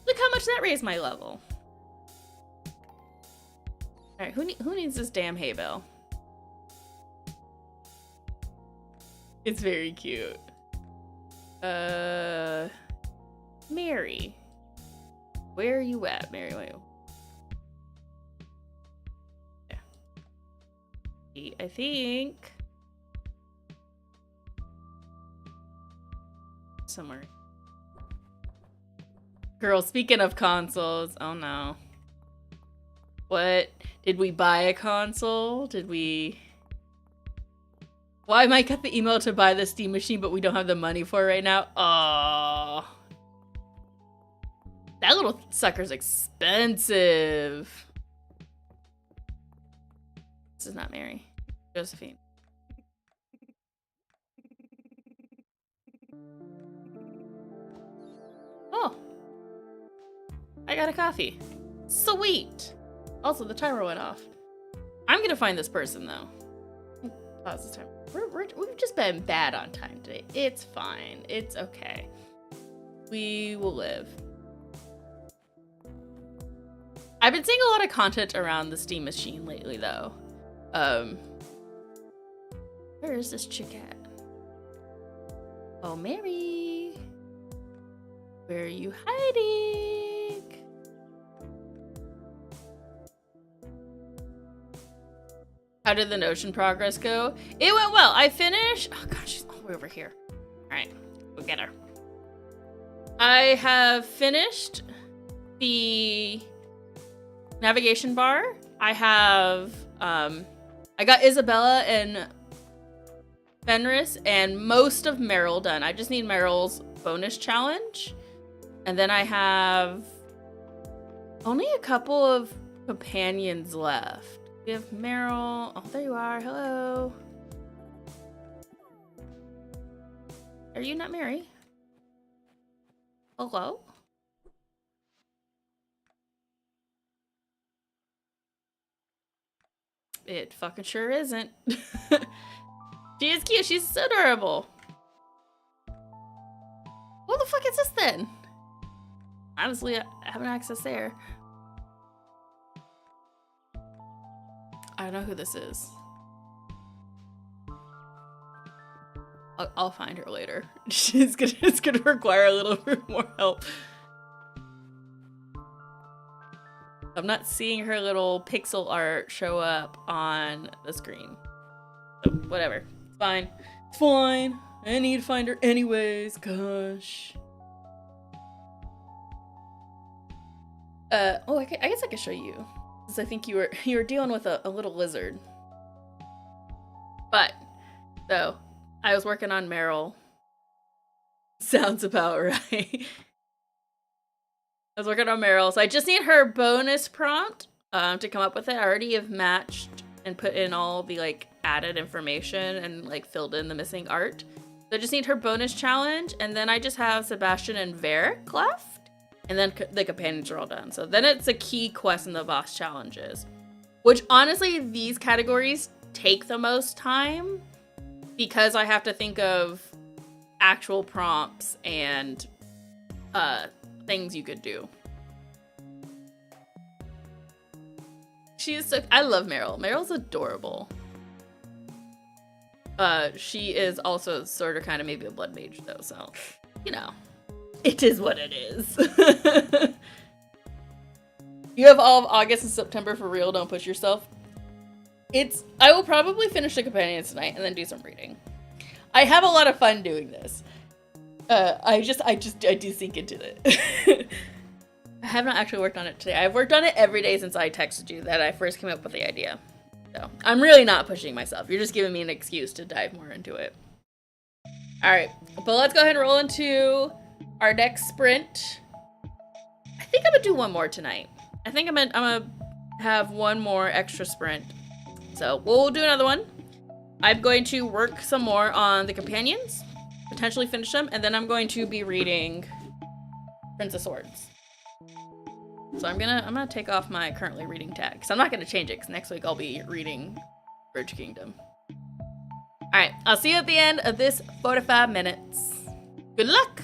Look how much that raised my level. Alright, who needs this damn hay bale? It's very cute. Mary. Where are you at, Mary? Wait. Yeah. I think somewhere. Girl, speaking of consoles, oh no. What? Did we buy a console? Did we? Why might get the email to buy the Steam machine, but we don't have the money for it right now? Oh. That little sucker's expensive. This is not Mary. Josephine. Oh. I got a coffee. Sweet. Also, the timer went off. I'm gonna find this person though. Pause this time. We've just been bad on time today. It's fine. It's okay. We will live. I've been seeing a lot of content around the Steam Machine lately though. Where is this chick at? Oh, Mary. Where are you hiding? How did the Notion progress go? It went well. I finished. Oh gosh, she's all the way over here. All right, we'll get her. I have finished the navigation bar. I have, I got Isabella and Fenris and most of Meryl done. I just need Meryl's bonus challenge. And then I have only a couple of companions left. We have Meryl. Oh, there you are. Hello. Are you not Mary? Hello? It fucking sure isn't. She is cute. She's so adorable. What the fuck is this then? Honestly, I haven't accessed there. I don't know who this is. I'll find her later. It's gonna require a little bit more help. I'm not seeing her little pixel art show up on the screen. So, whatever. It's fine. It's fine. I need to find her anyways, gosh. Oh, I guess I could show you. Because I think you were dealing with a little lizard. But, so, I was working on Meryl. Sounds about right. I was working on Meryl, so I just need her bonus prompt to come up with it. I already have matched and put in all the like added information and like filled in the missing art. So I just need her bonus challenge, and then I just have Sebastian and Varric left, and then the companions are all done. So then it's a key quest in the boss challenges, which honestly these categories take the most time because I have to think of actual prompts and things you could do. She's so, I love Meryl. Meryl's adorable. She is also sort of kind of maybe a blood mage though, so you know, it is what it is. You have all of August and September for real, don't push yourself. I will probably finish the companions tonight and then do some reading. I have a lot of fun doing this. I do sink into it. I have not actually worked on it today. I've worked on it every day since I texted you that I first came up with the idea. So I'm really not pushing myself. You're just giving me an excuse to dive more into it. All right, but let's go ahead and roll into our next sprint. I think I'm gonna do one more tonight. I think I'm gonna have one more extra sprint. So we'll do another one. I'm going to work some more on the companions, potentially finish them, and then I'm going to be reading Prince of Swords. So I'm gonna take off my currently reading tag, because I'm not gonna change it, because next week I'll be reading Bridge Kingdom. Alright, I'll see you at the end of this 45 minutes. Good luck!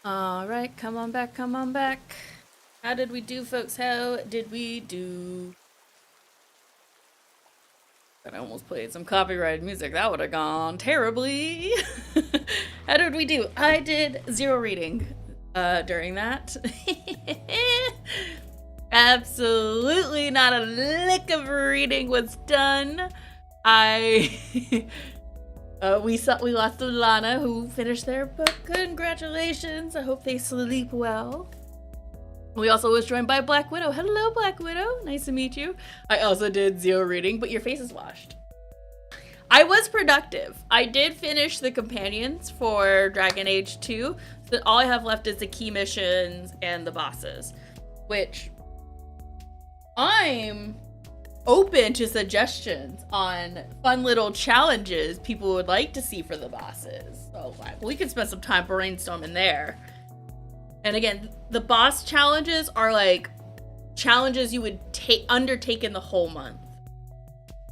All right, come on back, come on back. How did we do, folks? How did we do? I almost played some copyrighted music. That would have gone terribly. How did we do? I did 0 reading during that. Absolutely not a lick of reading was done. We lost to Lana, who finished their book. Congratulations. I hope they sleep well. We also was joined by Black Widow. Hello, Black Widow. Nice to meet you. I also did 0 reading, but your face is washed. I was productive. I did finish the companions for Dragon Age 2, so all I have left is the key missions and the bosses, which I'm open to suggestions on fun little challenges people would like to see for the bosses. So we could spend some time brainstorming there. And again, the boss challenges are like challenges you would undertake in the whole month.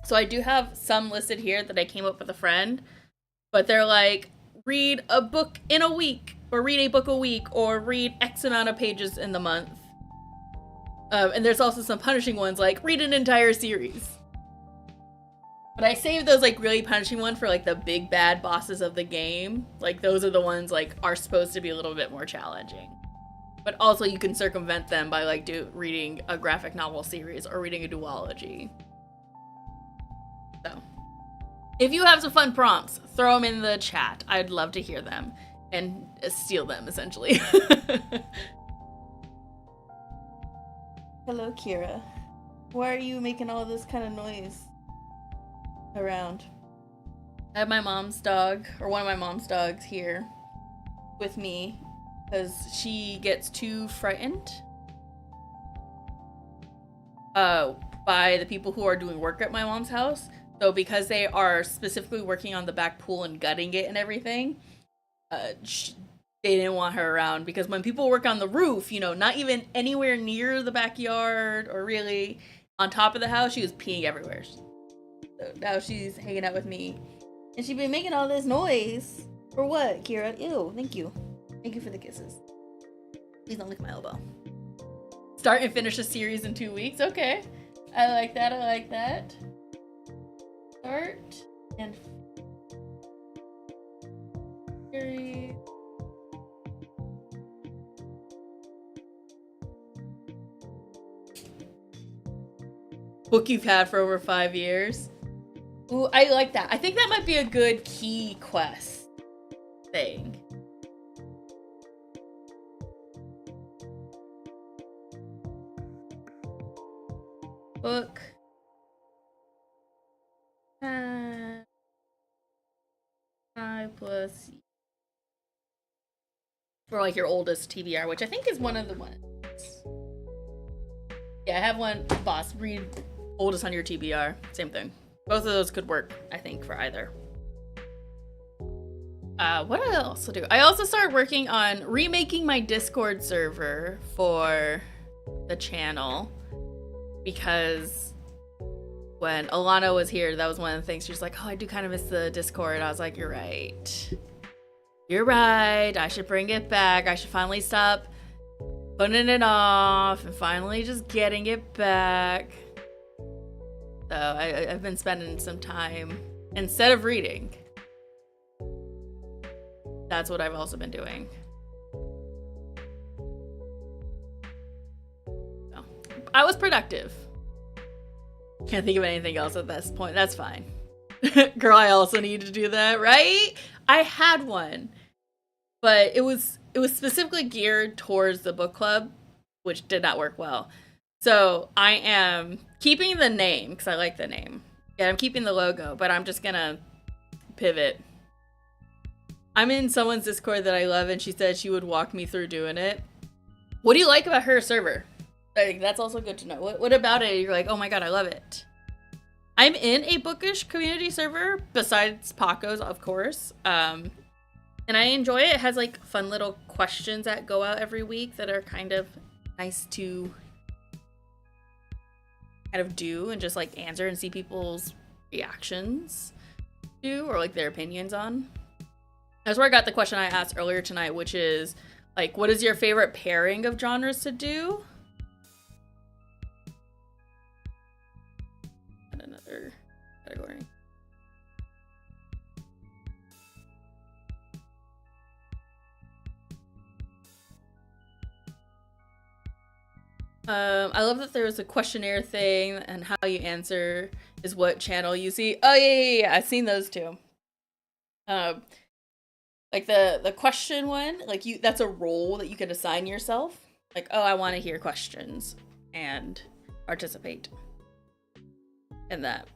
So I do have some listed here that I came up with a friend, but they're like, read a book in a week, or read a book a week, or read X amount of pages in the month. And there's also some punishing ones like read an entire series. But I saved those like really punishing ones for like the big bad bosses of the game. Like those are the ones like are supposed to be a little bit more challenging. But also you can circumvent them by like reading a graphic novel series or reading a duology. So if you have some fun prompts, throw them in the chat. I'd love to hear them and steal them essentially. Hello, Kira. Why are you making all this kind of noise around? I have my mom's dog, or one of my mom's dogs here with me because she gets too frightened by the people who are doing work at my mom's house. So because they are specifically working on the back pool and gutting it and everything, they didn't want her around, because when people work on the roof, you know, not even anywhere near the backyard or really on top of the house, she was peeing everywhere. So now she's hanging out with me. And she's been making all this noise. For what, Kira? Ew, thank you. Thank you for the kisses. Please don't lick my elbow. Start and finish a series in 2 weeks. Okay. I like that. I like that. Start and series. Book you've had for over 5 years. Ooh, I like that. I think that might be a good key quest thing. Book. 5 plus for like your oldest TBR, which I think is one of the ones. Yeah, I have one. Boss, read oldest on your TBR. Same thing. Both of those could work, I think, for either. What did I also do? I also started working on remaking my Discord server for the channel, because when Alana was here, that was one of the things. She was like, oh, I do kind of miss the Discord. I was like, you're right. You're right. I should bring it back. I should finally stop putting it off and finally just getting it back. So I've been spending some time, instead of reading, that's what I've also been doing. So, I was productive. Can't think of anything else at this point. That's fine. Girl, I also need to do that, right? I had one, but it was specifically geared towards the book club, which did not work well. So I am keeping the name because I like the name. Yeah, I'm keeping the logo, but I'm just gonna pivot. I'm in someone's Discord that I love, and she said she would walk me through doing it. What do you like about her server? Like, that's also good to know. What about it? You're like, oh my god, I love it. I'm in a bookish community server besides Paco's, of course. And I enjoy it. It has like fun little questions that go out every week that are kind of nice to kind of do and just like answer and see people's reactions to, or like their opinions on. That's where I got the question I asked earlier tonight, which is, Like, what is your favorite pairing of genres to do? And another category. I love that there was a questionnaire thing, and how you answer is what channel you see. Oh yeah. I've seen those too. Like the question one, like that's a role that you can assign yourself. Like, oh, I want to hear questions and participate in that.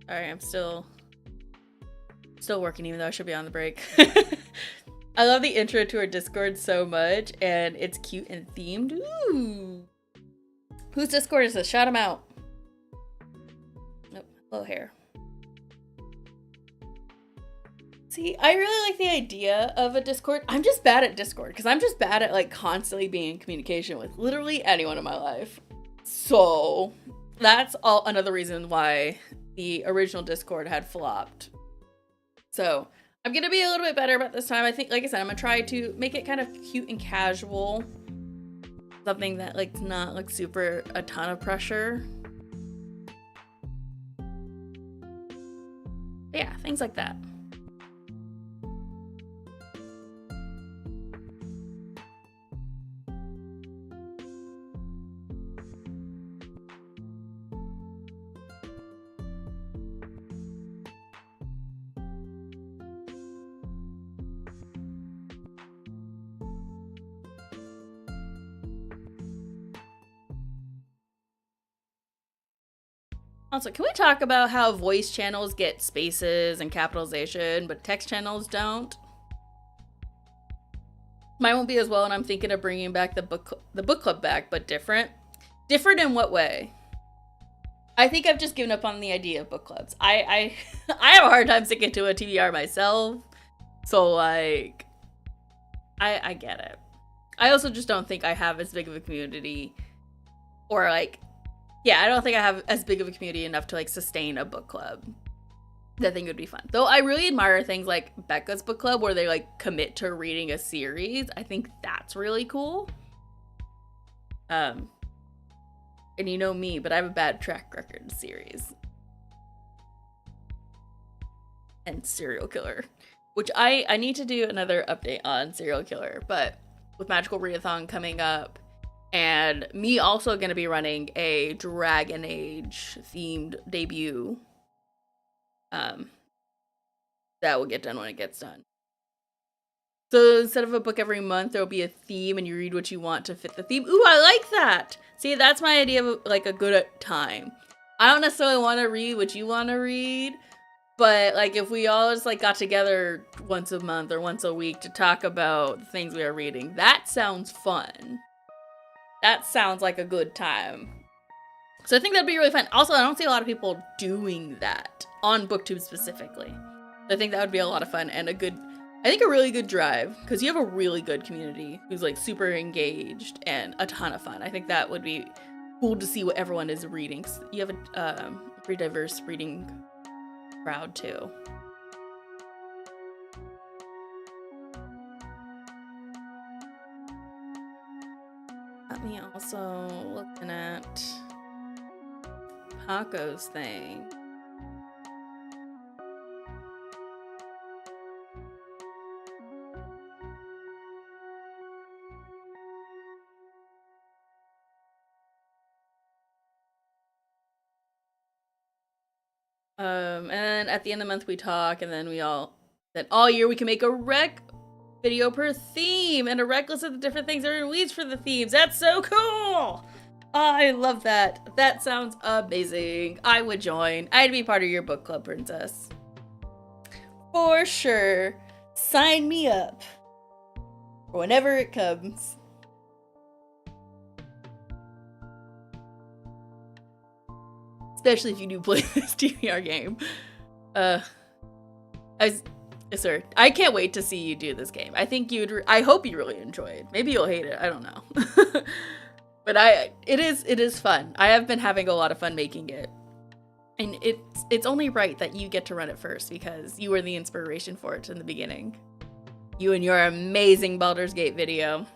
Alright, I'm still working, even though I should be on the break. I love the intro to our Discord so much, and it's cute and themed. Ooh. Whose Discord is this? Shout him out. Nope. Hello, hair. See, I really like the idea of a Discord. I'm just bad at Discord, because I'm just bad at, like, constantly being in communication with literally anyone in my life. So, that's another reason why the original Discord had flopped. So I'm gonna be a little bit better about this time. I think, like I said, I'm gonna try to make it kind of cute and casual. Something that, like, not like super a ton of pressure. But yeah, things like that. Also, can we talk about how voice channels get spaces and capitalization, but text channels don't? Mine won't be as well, and I'm thinking of bringing back the book club back, but different. Different in what way? I think I've just given up on the idea of book clubs. I have a hard time sticking to a TBR myself, so, like, I get it. I also just don't think I have as big of a community, or, like, yeah, I don't think I have as big of a community enough to, like, sustain a book club. I think it would be fun. Though I really admire things like Becca's book club, where they, like, commit to reading a series. I think that's really cool. And you know me, but I have a bad track record in series. And Serial Killer. Which I need to do another update on Serial Killer, but with Magical Readathon coming up, and me also going to be running a Dragon Age themed debut. That will get done when it gets done. So instead of a book every month, there will be a theme, and you read what you want to fit the theme. Ooh, I like that! See, that's my idea of, like, a good time. I don't necessarily want to read what you want to read, but, like, if we all just, like, got together once a month or once a week to talk about the things we are reading, that sounds fun. That sounds like a good time. So I think that'd be really fun. Also, I don't see a lot of people doing that on BookTube specifically. So I think that would be a lot of fun and a really good drive, because you have a really good community who's, like, super engaged and a ton of fun. I think that would be cool to see what everyone is reading. You have a pretty diverse reading crowd too. Let me also looking at Paco's thing. And at the end of the month we talk, and then all year we can make a rec video per theme and a rec list of the different things that are in Weeds for the themes. That's so cool! I love that. That sounds amazing. I would join. I'd be part of your book club, princess. For sure. Sign me up. For whenever it comes. especially if you do play this TBR game. Sir, I can't wait to see you do this game. I hope you really enjoy it. Maybe you'll hate it. I don't know. But it is fun. I have been having a lot of fun making it. And it's only right that you get to run it first because you were the inspiration for it in the beginning. You and your amazing Baldur's Gate video.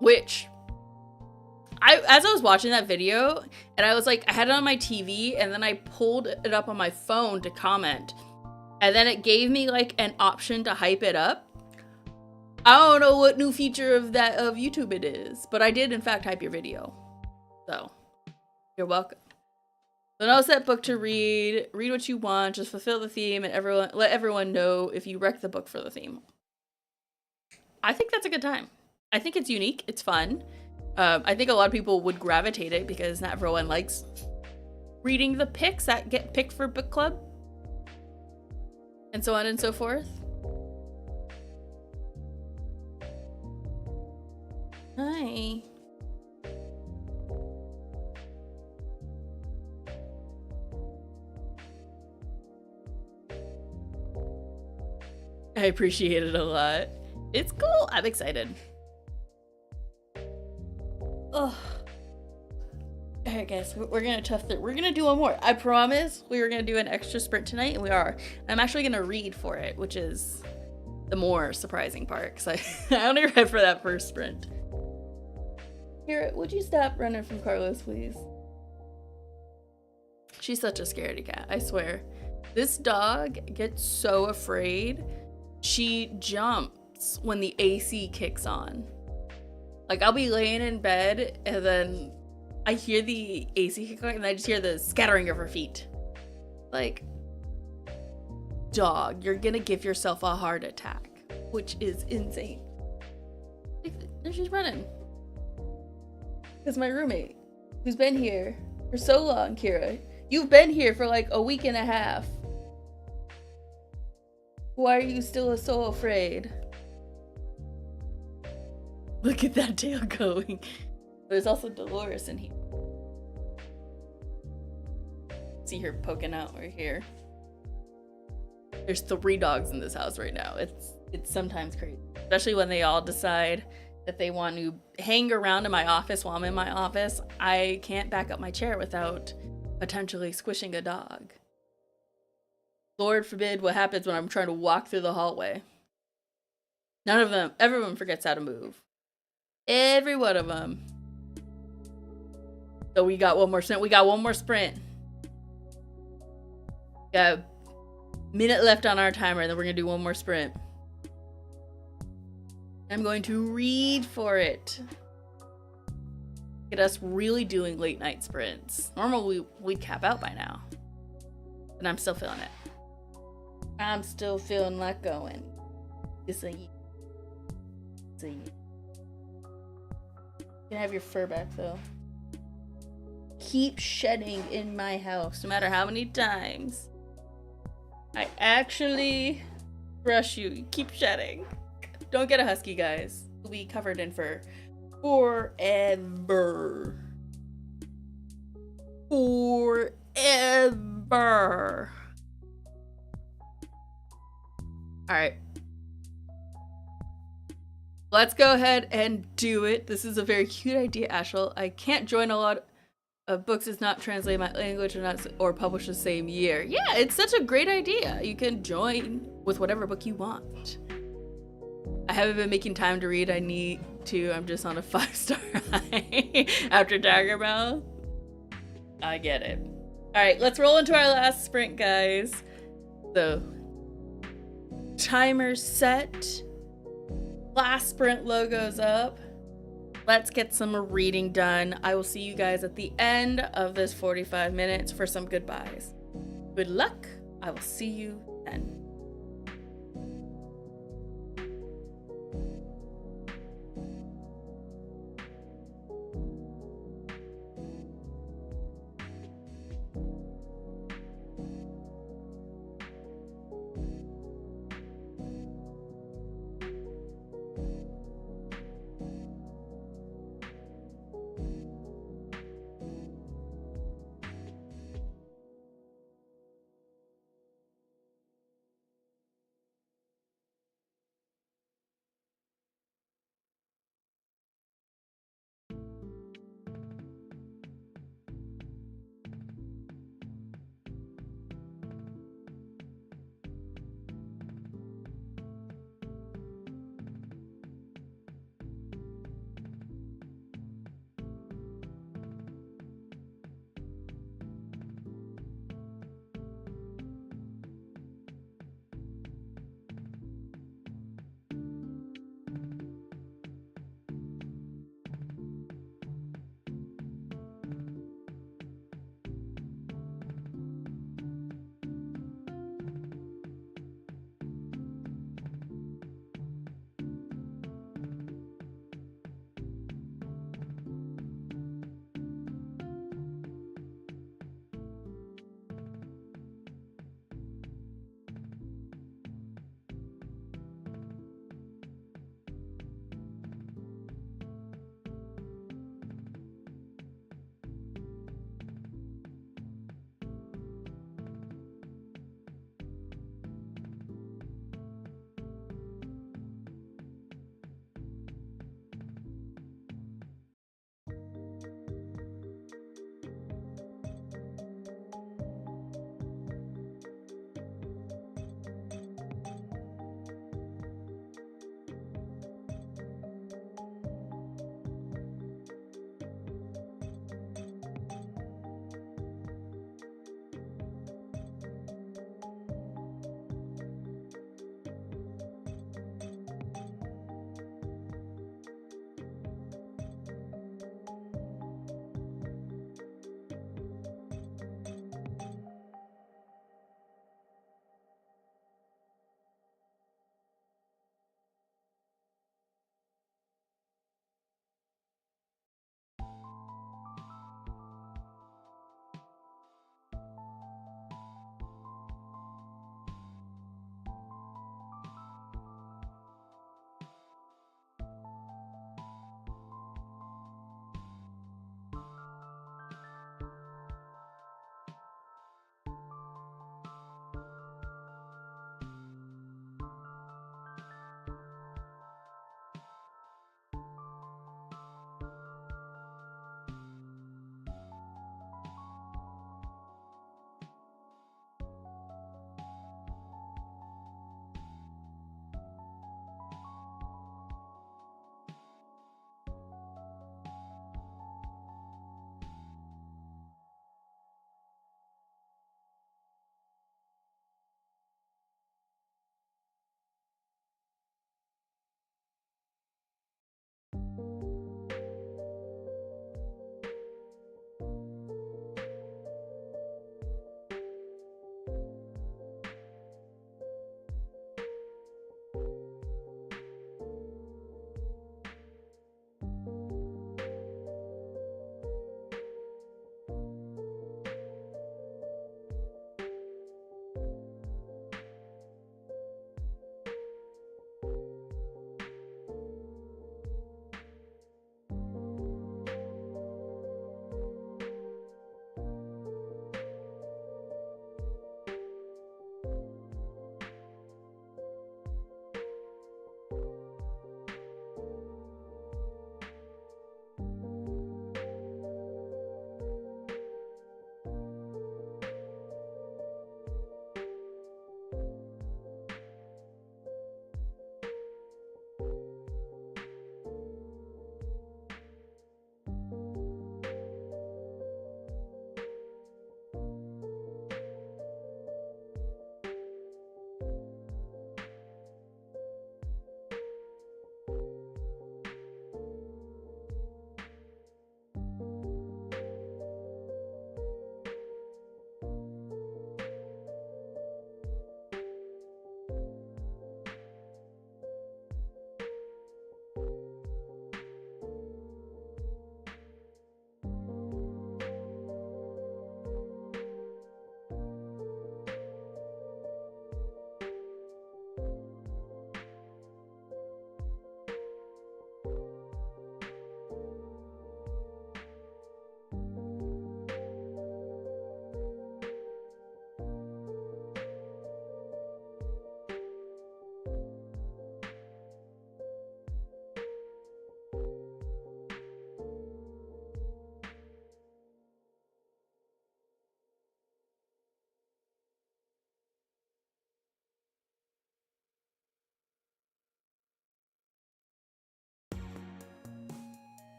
Which as I was watching that video and I was like, I had it on my TV and then I pulled it up on my phone to comment. And then it gave me like an option to hype it up. I don't know what new feature of YouTube it is, but I did in fact hype your video. So, you're welcome. So now it's that book to read. Read what you want, just fulfill the theme, and let everyone know if you wreck the book for the theme. I think that's a good time. I think it's unique, it's fun. I think a lot of people would gravitate it because not everyone likes reading the picks that get picked for book club. And so on and so forth. Hi. I appreciate it a lot. It's cool. I'm excited. Oh. Alright guys, we're gonna tough through. We're gonna do one more. I promise we were gonna do an extra sprint tonight, and we are. I'm actually gonna read for it, which is the more surprising part, because I only read for that first sprint. Here, would you stop running from Carlos, please? She's such a scaredy cat, I swear. This dog gets so afraid, she jumps when the AC kicks on. Like, I'll be laying in bed, and then I hear the AC kick on, and I just hear the scattering of her feet. Like, dog, you're gonna give yourself a heart attack, which is insane. And she's running. Because my roommate, who's been here for so long, Kira, you've been here for like a week and a half. Why are you still so afraid? Look at that tail going. There's also Dolores in here. See her poking out right here. There's 3 dogs in this house right now. It's sometimes crazy, especially when they all decide that they want to hang around in my office while I'm in my office. I can't back up my chair without potentially squishing a dog. Lord forbid what happens when I'm trying to walk through the hallway. Everyone forgets how to move. Every one of them. So we got one more sprint. Got a minute left on our timer, and then we're gonna do one more sprint. I'm going to read for it. Get us really doing late night sprints. Normally we'd cap out by now. But I'm still feeling it. I'm still feeling like going. It's a you. You can have your fur back though. Keep shedding in my house, no matter how many times I actually brush you. You keep shedding. Don't get a husky, guys. You'll be covered in fur forever. Forever. Alright. Let's go ahead and do it. This is a very cute idea, Ashel. I can't join a lot of books is not translated my language or published the same year. Yeah, it's such a great idea. You can join with whatever book you want. I haven't been making time to read. I need to. I'm just on a 5-star high after Daggermouth. I get it. All right, let's roll into our last sprint, guys. So, timer set. Last sprint logo's up. Let's get some reading done. I will see you guys at the end of this 45 minutes for some goodbyes. Good luck. I will see you then.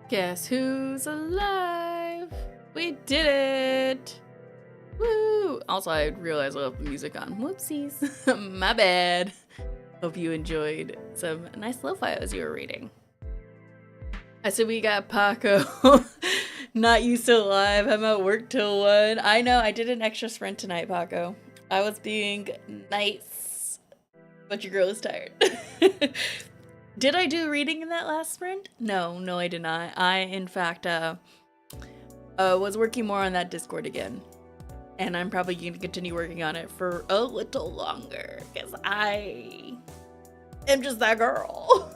Guess who's alive? We did it! Woo! Also, I realized I left the music on. Whoopsies. My bad. Hope you enjoyed some nice lo-fi as you were reading. I said we got Paco. Not you still alive. I'm at work till 1. I know, I did an extra sprint tonight, Paco. I was being nice. But your girl is tired. Did I do reading in that last sprint? No, I did not. I, in fact, was working more on that Discord again. And I'm probably going to continue working on it for a little longer. Because I am just that girl.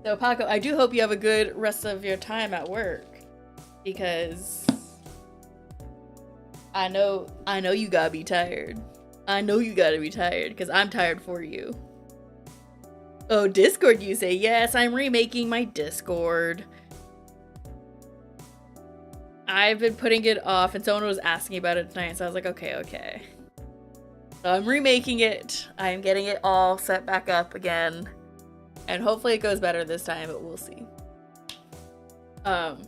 So, Paco, I do hope you have a good rest of your time at work. Because I know you gotta be tired. I know you gotta be tired. Because I'm tired for you. Oh, Discord, you say? Yes, I'm remaking my Discord. I've been putting it off, and someone was asking about it tonight, so I was like, okay. So I'm remaking it. I'm getting it all set back up again. And hopefully it goes better this time, but we'll see. But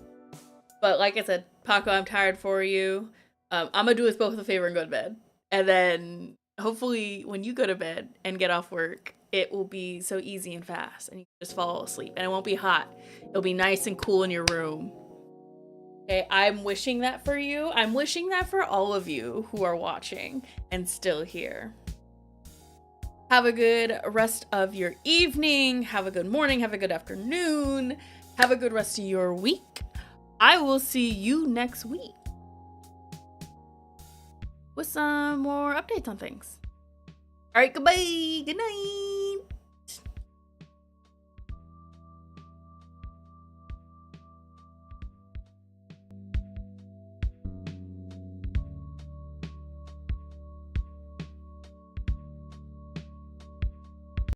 like I said, Paco, I'm tired for you. I'm gonna do us both a favor and go to bed. And then, hopefully, when you go to bed and get off work, it will be so easy and fast and you can just fall asleep and it won't be hot. It'll be nice and cool in your room. Okay, I'm wishing that for you. I'm wishing that for all of you who are watching and still here. Have a good rest of your evening. Have a good morning. Have a good afternoon. Have a good rest of your week. I will see you next week with some more updates on things. All right, goodbye. Good night.